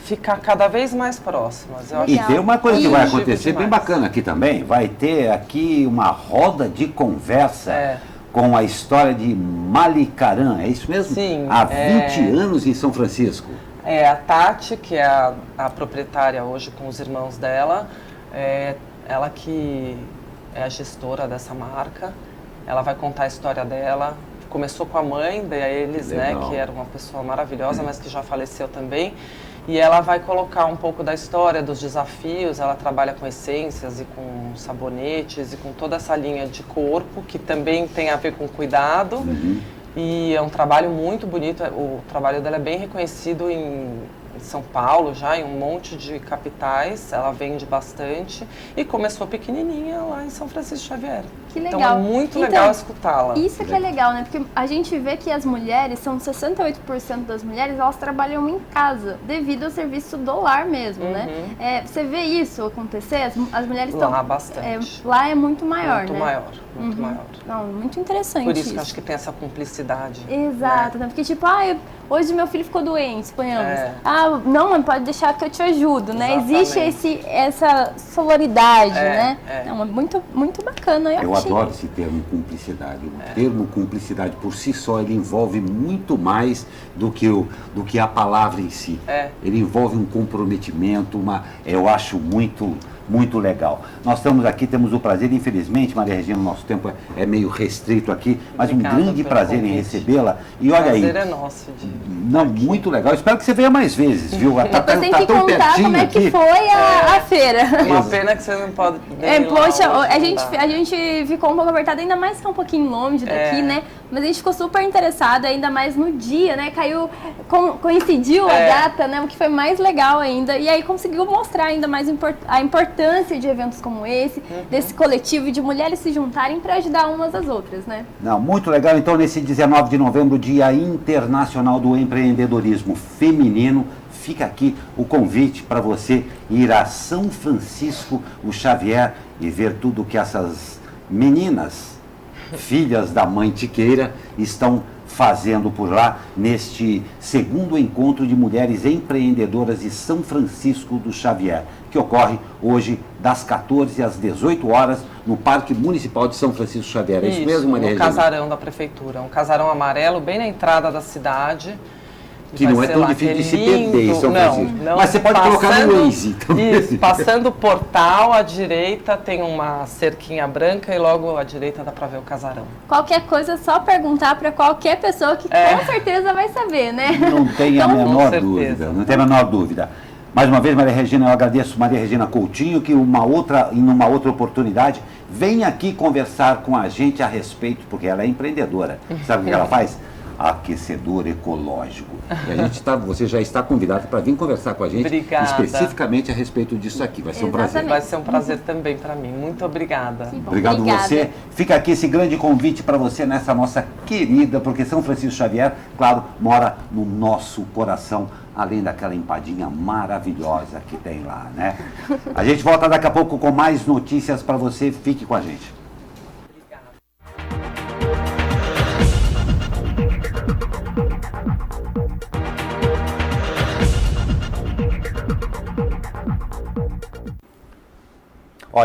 ficar cada vez mais próximas. Eu acho e tem uma coisa que vai acontecer bem bacana aqui também. Vai ter aqui uma roda de conversa com a história de Malicaran. É isso mesmo? Sim. Há 20 anos em São Francisco. A Tati, que é a proprietária hoje com os irmãos dela, ela que é a gestora dessa marca. Ela vai contar a história dela. Começou com a mãe deles, né, que era uma pessoa maravilhosa, mas que já faleceu também. E ela vai colocar um pouco da história, dos desafios. Ela trabalha com essências e com sabonetes e com toda essa linha de corpo, que também tem a ver com cuidado. E é um trabalho muito bonito. O trabalho dela é bem reconhecido em São Paulo, já em um monte de capitais. Ela vende bastante e começou pequenininha lá em São Francisco Xavier. Que legal. Então é muito legal escutá-la. Isso que é legal, né? Porque a gente vê que as mulheres, são 68% das mulheres, elas trabalham em casa, devido ao serviço do lar mesmo, né? Você vê isso acontecer? As mulheres estão... Lá bastante. Lá é muito maior, muito né? Muito maior. Não, muito interessante Por isso que eu acho que tem essa cumplicidade. Exato, né? Porque tipo, hoje meu filho ficou doente, suponhamos. fala, não, mãe, pode deixar que eu te ajudo, né? Exatamente. Existe essa sororidade, né? É. Não, é muito, muito bacana. Eu adoro esse termo cumplicidade. O termo cumplicidade, por si só, ele envolve muito mais do que a palavra em si. Ele envolve um comprometimento, eu acho muito legal. Nós estamos aqui, temos o prazer, infelizmente, Maria Regina, o nosso tempo é meio restrito aqui, mas Obrigada um grande pelo prazer em convite. recebê-la. E olha aí. O prazer é nosso. Não, muito legal. Espero que você venha mais vezes, viu? Depois tem que contar como é que foi a feira. Uma pena que você não pode... Poxa, a gente ficou um pouco apertado, ainda mais que é um pouquinho longe daqui, né? Mas a gente ficou super interessada, ainda mais no dia, né? Coincidiu a data, né? O que foi mais legal ainda. E aí conseguiu mostrar ainda mais a importância de eventos como esse, desse coletivo de mulheres se juntarem para ajudar umas às outras, né? Não, muito legal. Então, nesse 19 de novembro, Dia Internacional do Empreendedorismo Feminino, fica aqui o convite para você ir a São Francisco o Xavier e ver tudo que essas meninas, filhas da mãe Tiqueira, estão fazendo por lá neste segundo encontro de mulheres empreendedoras de São Francisco do Xavier, que ocorre hoje das 14 às 18 horas no Parque Municipal de São Francisco Xavier. É isso mesmo, Maria Regina? No casarão da prefeitura, um casarão amarelo bem na entrada da cidade. Que não é tão difícil de se perder em São Francisco. Não, mas você pode colocar no Waze também. Isso, passando o portal à direita tem uma cerquinha branca e logo à direita dá para ver o casarão. Qualquer coisa é só perguntar para qualquer pessoa que com certeza vai saber, né? Não tem a menor dúvida, não tem a menor dúvida. Mais uma vez, Maria Regina, eu agradeço Maria Regina Coutinho, que em uma outra oportunidade vem aqui conversar com a gente a respeito, porque ela é empreendedora. Sabe o que ela faz? Aquecedor ecológico. E você já está convidado para vir conversar com a gente. Obrigada. Especificamente a respeito disso aqui. Vai ser um prazer. Vai ser um prazer também para mim. Muito obrigada. Obrigado você. Fica aqui esse grande convite para você nessa nossa querida, porque São Francisco Xavier, claro, mora no nosso coração, além daquela empadinha maravilhosa que tem lá, né? A gente volta daqui a pouco com mais notícias para você. Fique com a gente.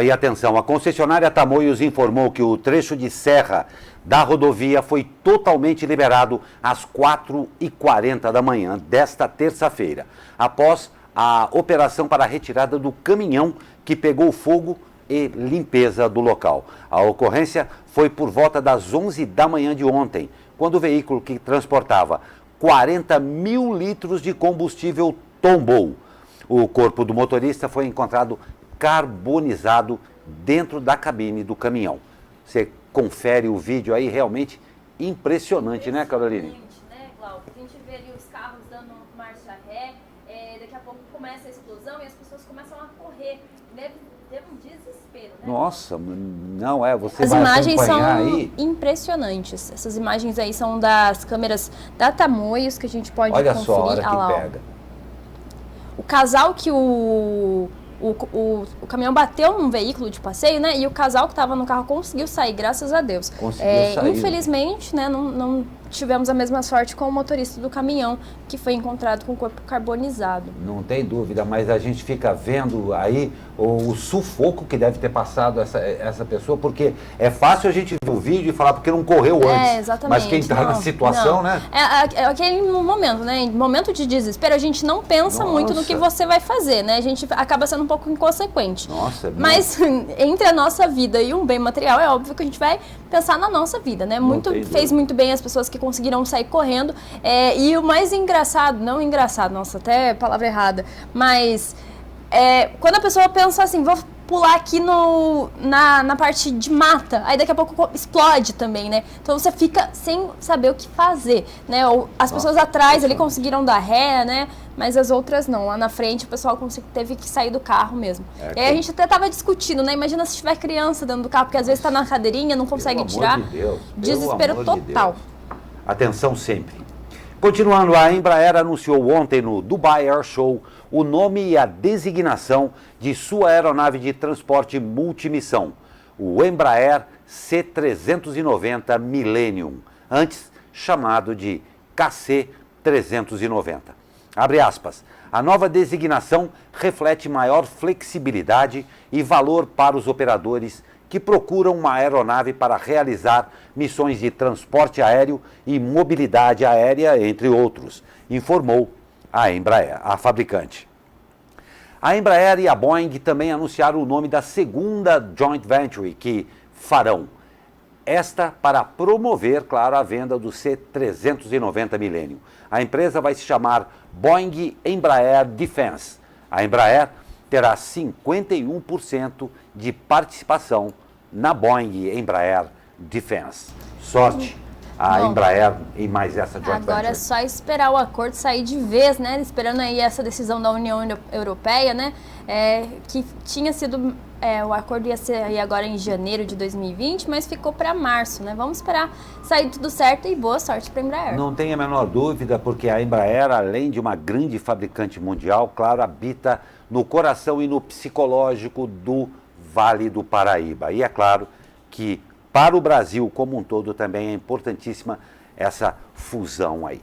E atenção, a concessionária Tamoios informou que o trecho de serra da rodovia foi totalmente liberado às 4h40 da manhã desta terça-feira, após a operação para a retirada do caminhão que pegou fogo e limpeza do local. A ocorrência foi por volta das 11 da manhã de ontem, quando o veículo que transportava 40 mil litros de combustível tombou. O corpo do motorista foi encontrado carbonizado dentro da cabine do caminhão. Você confere o vídeo aí, realmente impressionante, né, Caroline? Né, Glauco? A gente vê ali os carros dando marcha ré, daqui a pouco começa a explosão e as pessoas começam a correr. Deve um desespero, né? Nossa, não você As vai imagens são aí. impressionantes. Essas imagens aí são das câmeras da Tamoios que a gente pode Olha conferir. só a hora que lá, pega. O casal que o caminhão bateu num veículo de passeio, né? E o casal que estava no carro conseguiu sair, graças a Deus. Conseguiu sair. Infelizmente, né, não tivemos a mesma sorte com o motorista do caminhão, que foi encontrado com o corpo carbonizado. Não tem dúvida, mas a gente fica vendo aí o sufoco que deve ter passado essa pessoa, porque é fácil a gente ver o vídeo e falar porque não correu antes. Exatamente. Mas quem está na situação, né? É aquele momento, né? Momento de desespero, a gente não pensa muito no que você vai fazer, né? A gente acaba sendo um pouco inconsequente. Nossa, mas entre a nossa vida e um bem material, é óbvio que a gente vai pensar na nossa vida, né? Fez muito bem as pessoas que conseguiram sair correndo. E o mais engraçado, não engraçado, nossa, até palavra errada, mas quando a pessoa pensa assim, vou pular aqui na parte de mata, aí daqui a pouco explode também, né? Então você fica sem saber o que fazer, né? Ou as pessoas atrás ali conseguiram dar ré, né? Mas as outras não. Lá na frente o pessoal teve que sair do carro mesmo. E aí a gente até tava discutindo, né? Imagina se tiver criança dentro do carro, porque às vezes tá na cadeirinha, não consegue tirar. Desespero total. Atenção sempre. Continuando, a Embraer anunciou ontem no Dubai Air Show o nome e a designação de sua aeronave de transporte multimissão, o Embraer C390 Millennium, antes chamado de KC390. Abre aspas. A nova designação reflete maior flexibilidade e valor para os operadores que procuram uma aeronave para realizar missões de transporte aéreo e mobilidade aérea, entre outros, informou a Embraer, a fabricante. A Embraer e a Boeing também anunciaram o nome da segunda joint venture que farão. Esta para promover, claro, a venda do C-390 Millennium. A empresa vai se chamar Boeing Embraer Defense. A Embraer terá 51% de participação na Boeing Embraer Defense. Sorte a Embraer em mais essa joint venture. Agora é só esperar o acordo sair de vez, né? Esperando aí essa decisão da União Europeia, né? Que tinha sido... o acordo ia ser aí agora em janeiro de 2020, mas ficou para março, né? Vamos esperar sair tudo certo e boa sorte para a Embraer. Não tem a menor dúvida, porque a Embraer, além de uma grande fabricante mundial, claro, habita no coração e no psicológico do Vale do Paraíba. E é claro que para o Brasil como um todo também é importantíssima essa fusão aí.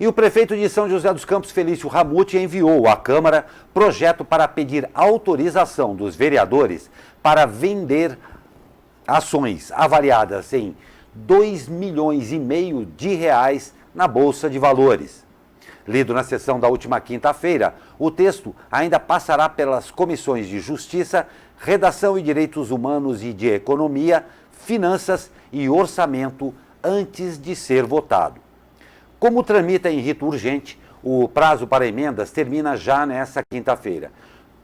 E o prefeito de São José dos Campos, Felício Ramute, enviou à Câmara projeto para pedir autorização dos vereadores para vender ações avaliadas em R$2,5 milhões na Bolsa de Valores. Lido na sessão da última quinta-feira, o texto ainda passará pelas comissões de Justiça, Redação e Direitos Humanos e de Economia, Finanças e Orçamento antes de ser votado. Como tramita em rito urgente, o prazo para emendas termina já nesta quinta-feira.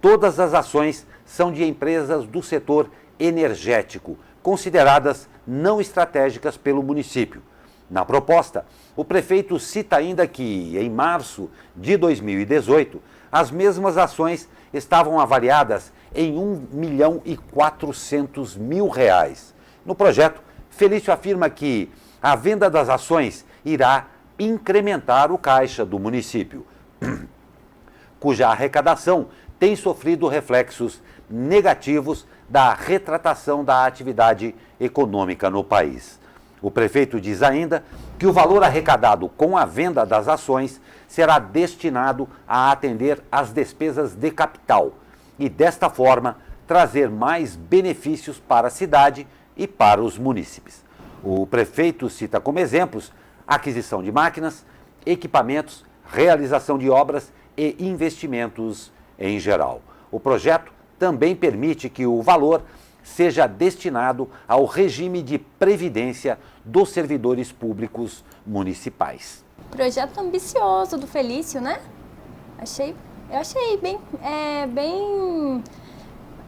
Todas as ações são de empresas do setor energético, consideradas não estratégicas pelo município. Na proposta, o prefeito cita ainda que, em março de 2018, as mesmas ações estavam avaliadas em R$1.400.000. No projeto, Felício afirma que a venda das ações irá incrementar o caixa do município, cuja arrecadação tem sofrido reflexos negativos da retratação da atividade econômica no país. O prefeito diz ainda que o valor arrecadado com a venda das ações será destinado a atender às despesas de capital e, desta forma, trazer mais benefícios para a cidade e para os munícipes. O prefeito cita como exemplos aquisição de máquinas, equipamentos, realização de obras e investimentos em geral. O projeto também permite que o valor seja destinado ao regime de previdência dos servidores públicos municipais. Projeto ambicioso do Felício, né? Eu achei bem,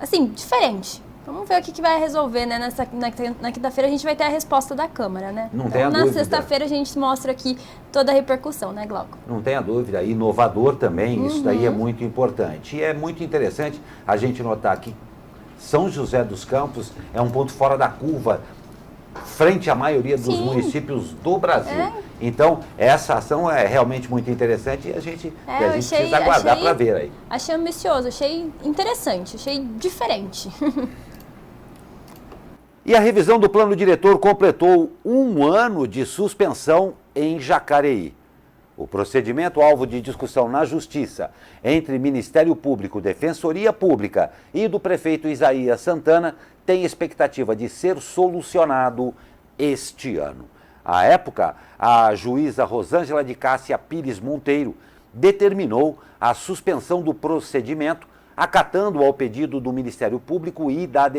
assim, diferente. Vamos ver o que vai resolver, né? Na quinta-feira a gente vai ter a resposta da Câmara, né? Não tenha dúvida. Na sexta-feira a gente mostra aqui toda a repercussão, né, Glauco? Não tenha dúvida. Inovador também, isso daí é muito importante. E é muito interessante a gente notar que São José dos Campos é um ponto fora da curva frente à maioria dos municípios do Brasil. Então, essa ação é realmente muito interessante e a gente precisa aguardar para ver aí. Achei ambicioso, achei interessante, achei diferente. E a revisão do plano diretor completou 1 ano de suspensão em Jacareí. O procedimento alvo de discussão na Justiça entre Ministério Público, Defensoria Pública e do prefeito Isaías Santana tem expectativa de ser solucionado este ano. À época, a juíza Rosângela de Cássia Pires Monteiro determinou a suspensão do procedimento, acatando ao pedido do Ministério Público e da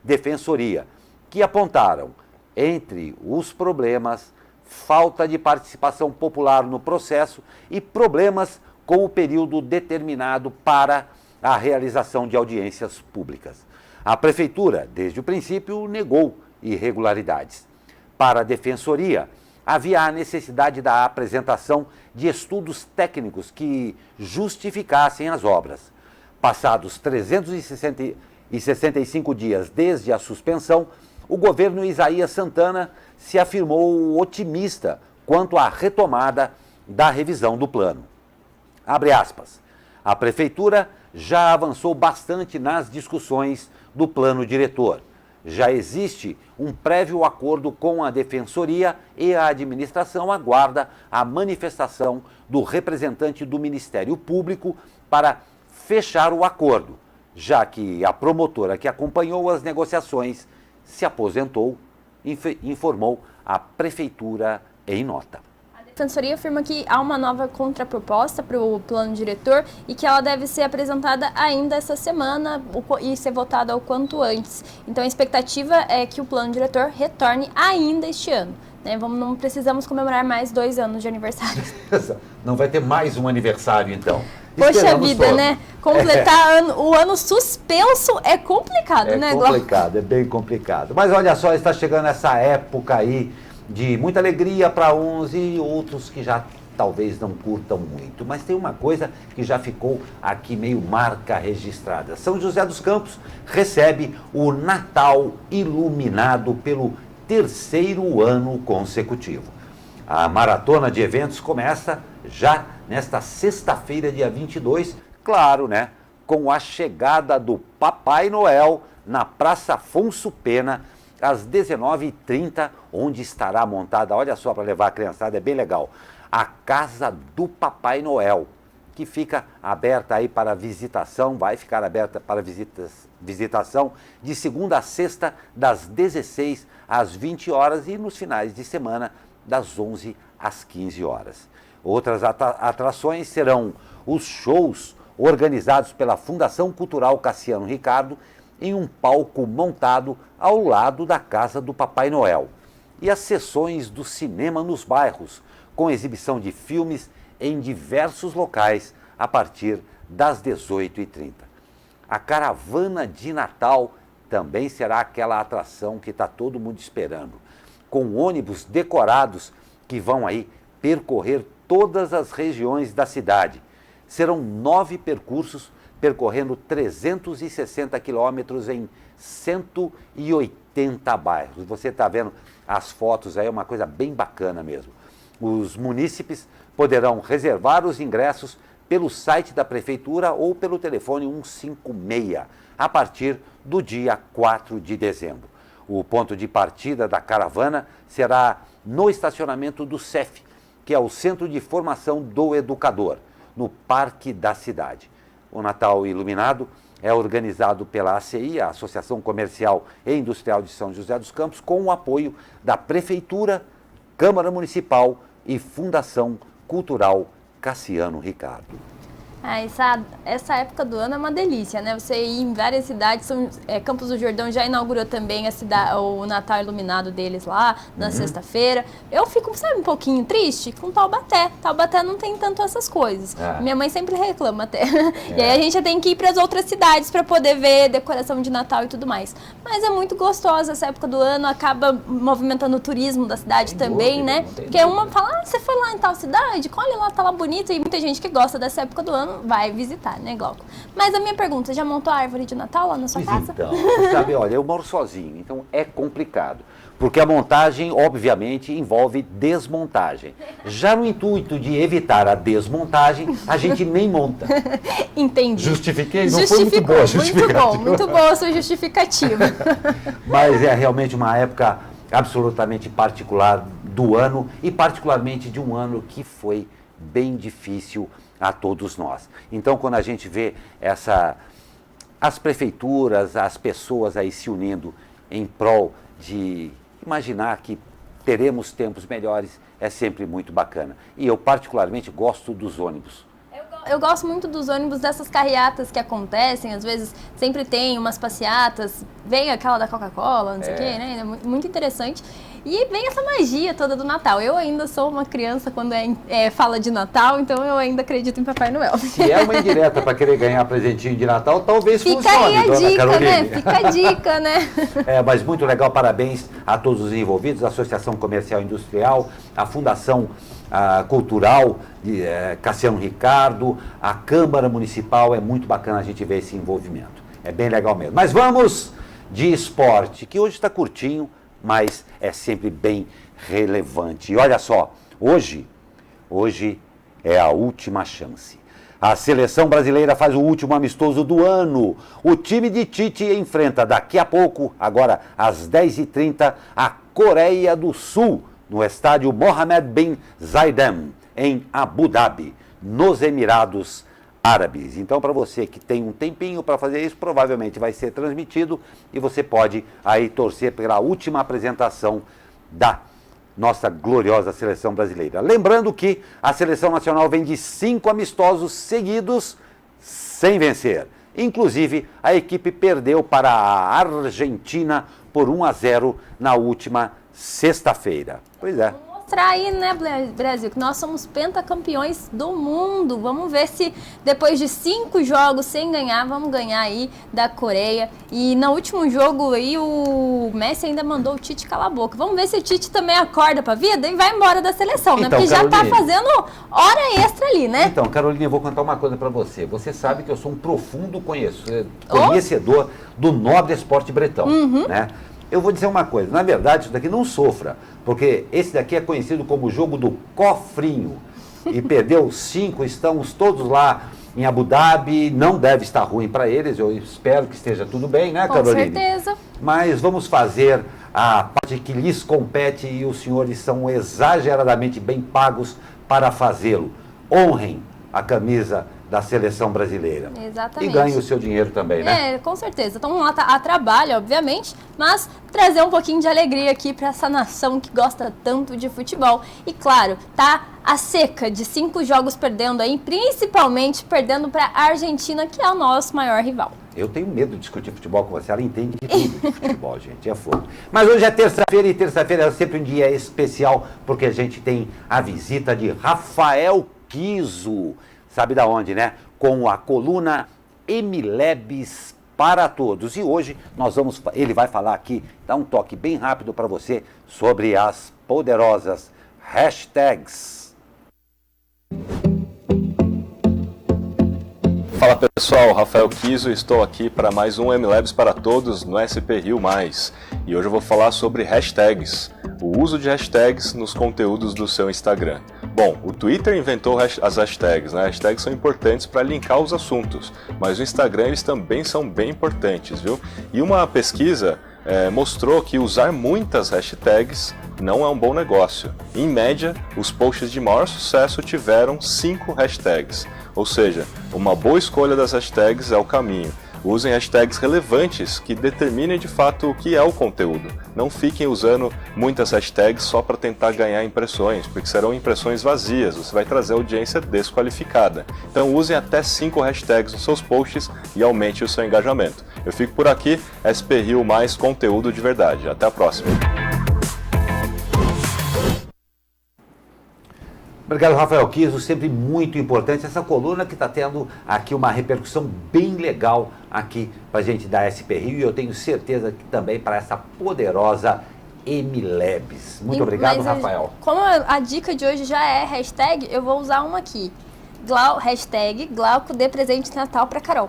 Defensoria, que apontaram, entre os problemas, falta de participação popular no processo e problemas com o período determinado para a realização de audiências públicas. A Prefeitura, desde o princípio, negou irregularidades. Para a Defensoria, havia a necessidade da apresentação de estudos técnicos que justificassem as obras. Passados 365 dias desde a suspensão, o governo Isaías Santana se afirmou otimista quanto à retomada da revisão do plano. Abre aspas. A Prefeitura já avançou bastante nas discussões do plano diretor. Já existe um prévio acordo com a Defensoria e a administração aguarda a manifestação do representante do Ministério Público para fechar o acordo, já que a promotora que acompanhou as negociações se aposentou, informou a Prefeitura em nota. A Defensoria afirma que há uma nova contraproposta para o plano diretor e que ela deve ser apresentada ainda essa semana e ser votada o quanto antes. Então a expectativa é que o plano diretor retorne ainda este ano. Né? Não precisamos comemorar mais 2 anos de aniversário. Não vai ter mais um aniversário, então. Poxa Esperamos vida, todos. né? Completar o ano suspenso é complicado, né, Glauco? É complicado, é bem complicado. Mas olha só, está chegando essa época aí de muita alegria para uns e outros que já talvez não curtam muito. Mas tem uma coisa que já ficou aqui meio marca registrada. São José dos Campos recebe o Natal iluminado pelo 3º ano consecutivo. A maratona de eventos começa já nesta sexta-feira, dia 22, claro, né? Com a chegada do Papai Noel na Praça Afonso Pena, às 19h30, onde estará montada, olha só, para levar a criançada, é bem legal, a Casa do Papai Noel, que fica aberta aí para visitação, vai ficar aberta para visitação de segunda a sexta, das 16 às 20 horas e nos finais de semana, das 11 às 15 horas. Outras atrações serão os shows organizados pela Fundação Cultural Cassiano Ricardo em um palco montado ao lado da Casa do Papai Noel. E as sessões do cinema nos bairros, com exibição de filmes em diversos locais a partir das 18h30. A caravana de Natal também será aquela atração que está todo mundo esperando, com ônibus decorados que vão aí percorrer todas as regiões da cidade. Serão 9 percursos percorrendo 360 quilômetros em 180 bairros. Você está vendo as fotos aí, é uma coisa bem bacana mesmo. Os munícipes poderão reservar os ingressos pelo site da Prefeitura ou pelo telefone 156, a partir do dia 4 de dezembro. O ponto de partida da caravana será no estacionamento do CEF, que é o Centro de Formação do Educador, no Parque da Cidade. O Natal Iluminado é organizado pela ACI, a Associação Comercial e Industrial de São José dos Campos, com o apoio da Prefeitura, Câmara Municipal e Fundação Cultural Cassiano Ricardo. Essa época do ano é uma delícia, né? Você ir em várias cidades, Campos do Jordão já inaugurou também o Natal iluminado deles lá, na sexta-feira. Eu fico, sabe, um pouquinho triste com Taubaté. Taubaté não tem tanto essas coisas. Minha mãe sempre reclama até. E aí a gente tem que ir para as outras cidades para poder ver decoração de Natal e tudo mais. Mas é muito gostosa essa época do ano, acaba movimentando o turismo da cidade também, né? Porque uma fala, você foi lá em tal cidade? Olha lá, tá lá bonito. E muita gente que gosta dessa época do ano vai visitar, né, Glauco? Mas a minha pergunta, já montou a árvore de Natal lá na sua casa? Então, sabe, olha, eu moro sozinho, então é complicado. Porque a montagem, obviamente, envolve desmontagem. Já no intuito de evitar a desmontagem, a gente nem monta. Entendi. Justifiquei? Não foi muito boa a justificativa. Muito boa a sua justificativa. Mas é realmente uma época absolutamente particular do ano e particularmente de um ano que foi bem difícil a todos nós. Então, quando a gente vê as prefeituras, as pessoas aí se unindo em prol de imaginar que teremos tempos melhores, é sempre muito bacana. E eu particularmente gosto dos ônibus. Eu gosto muito dos ônibus, dessas carreatas que acontecem, às vezes sempre tem umas passeatas, vem aquela da Coca-Cola, não sei o quê, né? É muito interessante. E vem essa magia toda do Natal. Eu ainda sou uma criança quando fala de Natal, então eu ainda acredito em Papai Noel. Se é uma indireta para querer ganhar presentinho de Natal, talvez fica funcione, aí a dona dica, Caroline. né? Fica a dica, né? Mas muito legal, parabéns a todos os envolvidos, a Associação Comercial e Industrial, a Fundação Cultural Cassiano Ricardo, a Câmara Municipal, é muito bacana a gente ver esse envolvimento. É bem legal mesmo. Mas vamos de esporte, que hoje está curtinho, mas é sempre bem relevante. E olha só, hoje é a última chance. A seleção brasileira faz o último amistoso do ano. O time de Tite enfrenta daqui a pouco, agora às 10h30, a Coreia do Sul, no estádio Mohammed bin Zayed, em Abu Dhabi, nos Emirados Árabes. Então, para você que tem um tempinho para fazer isso, provavelmente vai ser transmitido e você pode aí torcer pela última apresentação da nossa gloriosa seleção brasileira. Lembrando que a seleção nacional vem de 5 amistosos seguidos sem vencer. Inclusive, a equipe perdeu para a Argentina por 1-0 na última sexta-feira. Pois é. Mostrar aí, né, Brasil, que nós somos pentacampeões do mundo. Vamos ver se depois de 5 jogos sem ganhar, vamos ganhar aí da Coreia. E no último jogo aí o Messi ainda mandou o Tite calar a boca. Vamos ver se o Tite também acorda pra vida e vai embora da seleção, né? Porque já tá fazendo hora extra ali, né? Então, Carolina, eu vou contar uma coisa pra você. Você sabe que eu sou um profundo conhecedor do nobre esporte bretão, né? Eu vou dizer uma coisa, na verdade isso daqui não sofra, porque esse daqui é conhecido como o jogo do cofrinho, e perdeu 5, estamos todos lá em Abu Dhabi, não deve estar ruim para eles, eu espero que esteja tudo bem, né, Carolina? Com certeza. Mas vamos fazer a parte que lhes compete e os senhores são exageradamente bem pagos para fazê-lo. Honrem a camisa da seleção brasileira. Exatamente. E ganhe o seu dinheiro também, né? É, com certeza. Então lá a trabalho, obviamente, mas trazer um pouquinho de alegria aqui para essa nação que gosta tanto de futebol. E claro, tá a seca de 5 jogos perdendo aí, principalmente perdendo para a Argentina, que é o nosso maior rival. Eu tenho medo de discutir futebol com você, ela entende tudo de futebol, gente, é fogo. Mas hoje é terça-feira e terça-feira é sempre um dia especial, porque a gente tem a visita de Rafael Kiso. Sabe da onde, né? Com a coluna MLabs para todos. E hoje ele vai falar aqui, dar um toque bem rápido para você sobre as poderosas hashtags. Fala pessoal, Rafael Kiso, estou aqui para mais um MLabs para todos no SP Rio+. E hoje eu vou falar sobre hashtags, o uso de hashtags nos conteúdos do seu Instagram. Bom, o Twitter inventou as hashtags, né? Hashtags são importantes para linkar os assuntos, mas no Instagram eles também são bem importantes, viu? E uma pesquisa mostrou que usar muitas hashtags não é um bom negócio. Em média, os posts de maior sucesso tiveram 5 hashtags, ou seja, uma boa escolha das hashtags é o caminho. Usem hashtags relevantes que determinem de fato o que é o conteúdo. Não fiquem usando muitas hashtags só para tentar ganhar impressões, porque serão impressões vazias, você vai trazer audiência desqualificada. Então usem até 5 hashtags nos seus posts e aumente o seu engajamento. Eu fico por aqui, SP Rio mais conteúdo de verdade. Até a próxima. Obrigado, Rafael Kiso, sempre muito importante essa coluna que está tendo aqui uma repercussão bem legal aqui para a gente da SP Rio e eu tenho certeza que também para essa poderosa MLabs. Muito obrigado, Rafael. Como a dica de hoje já é hashtag, eu vou usar uma aqui. Hashtag Glauco dê presente de Natal para Carol.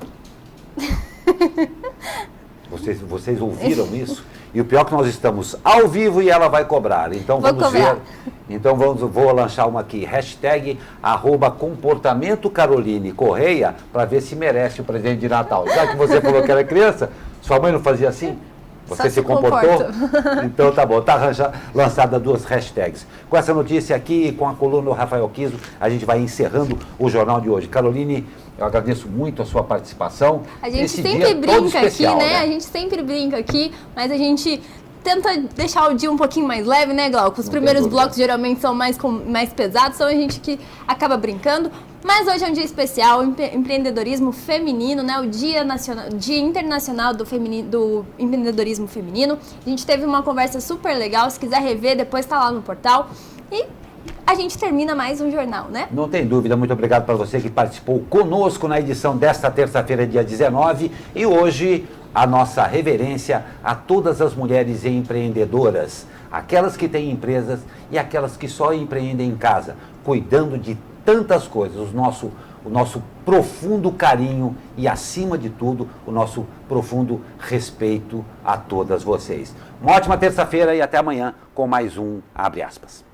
Vocês ouviram isso? E o pior é que nós estamos ao vivo e ela vai cobrar. Então vamos ver. Então vou lançar uma aqui. Hashtag @comportamento Caroline Correia para ver se merece o presente de Natal. Já que você falou que era criança, sua mãe não fazia assim? Você se comportou? Então tá bom, tá lançada 2 hashtags. Com essa notícia aqui, com a coluna do Rafael Kiso, a gente vai encerrando o jornal de hoje. Caroline, eu agradeço muito a sua participação. A gente sempre brinca aqui, né? A gente sempre brinca aqui, mas a gente tenta deixar o dia um pouquinho mais leve, né, Glauco? Os primeiros blocos geralmente são mais pesados, então a gente que acaba brincando. Mas hoje é um dia especial, empreendedorismo feminino, né? O Dia Internacional do Empreendedorismo Feminino. A gente teve uma conversa super legal, se quiser rever, depois tá lá no portal. E a gente termina mais um jornal, né? Não tem dúvida, muito obrigado para você que participou conosco na edição desta terça-feira, dia 19. E hoje, a nossa reverência a todas as mulheres empreendedoras, aquelas que têm empresas e aquelas que só empreendem em casa, cuidando de tantas coisas, o nosso profundo carinho e, acima de tudo, o nosso profundo respeito a todas vocês. Uma ótima terça-feira e até amanhã com mais um Abre Aspas.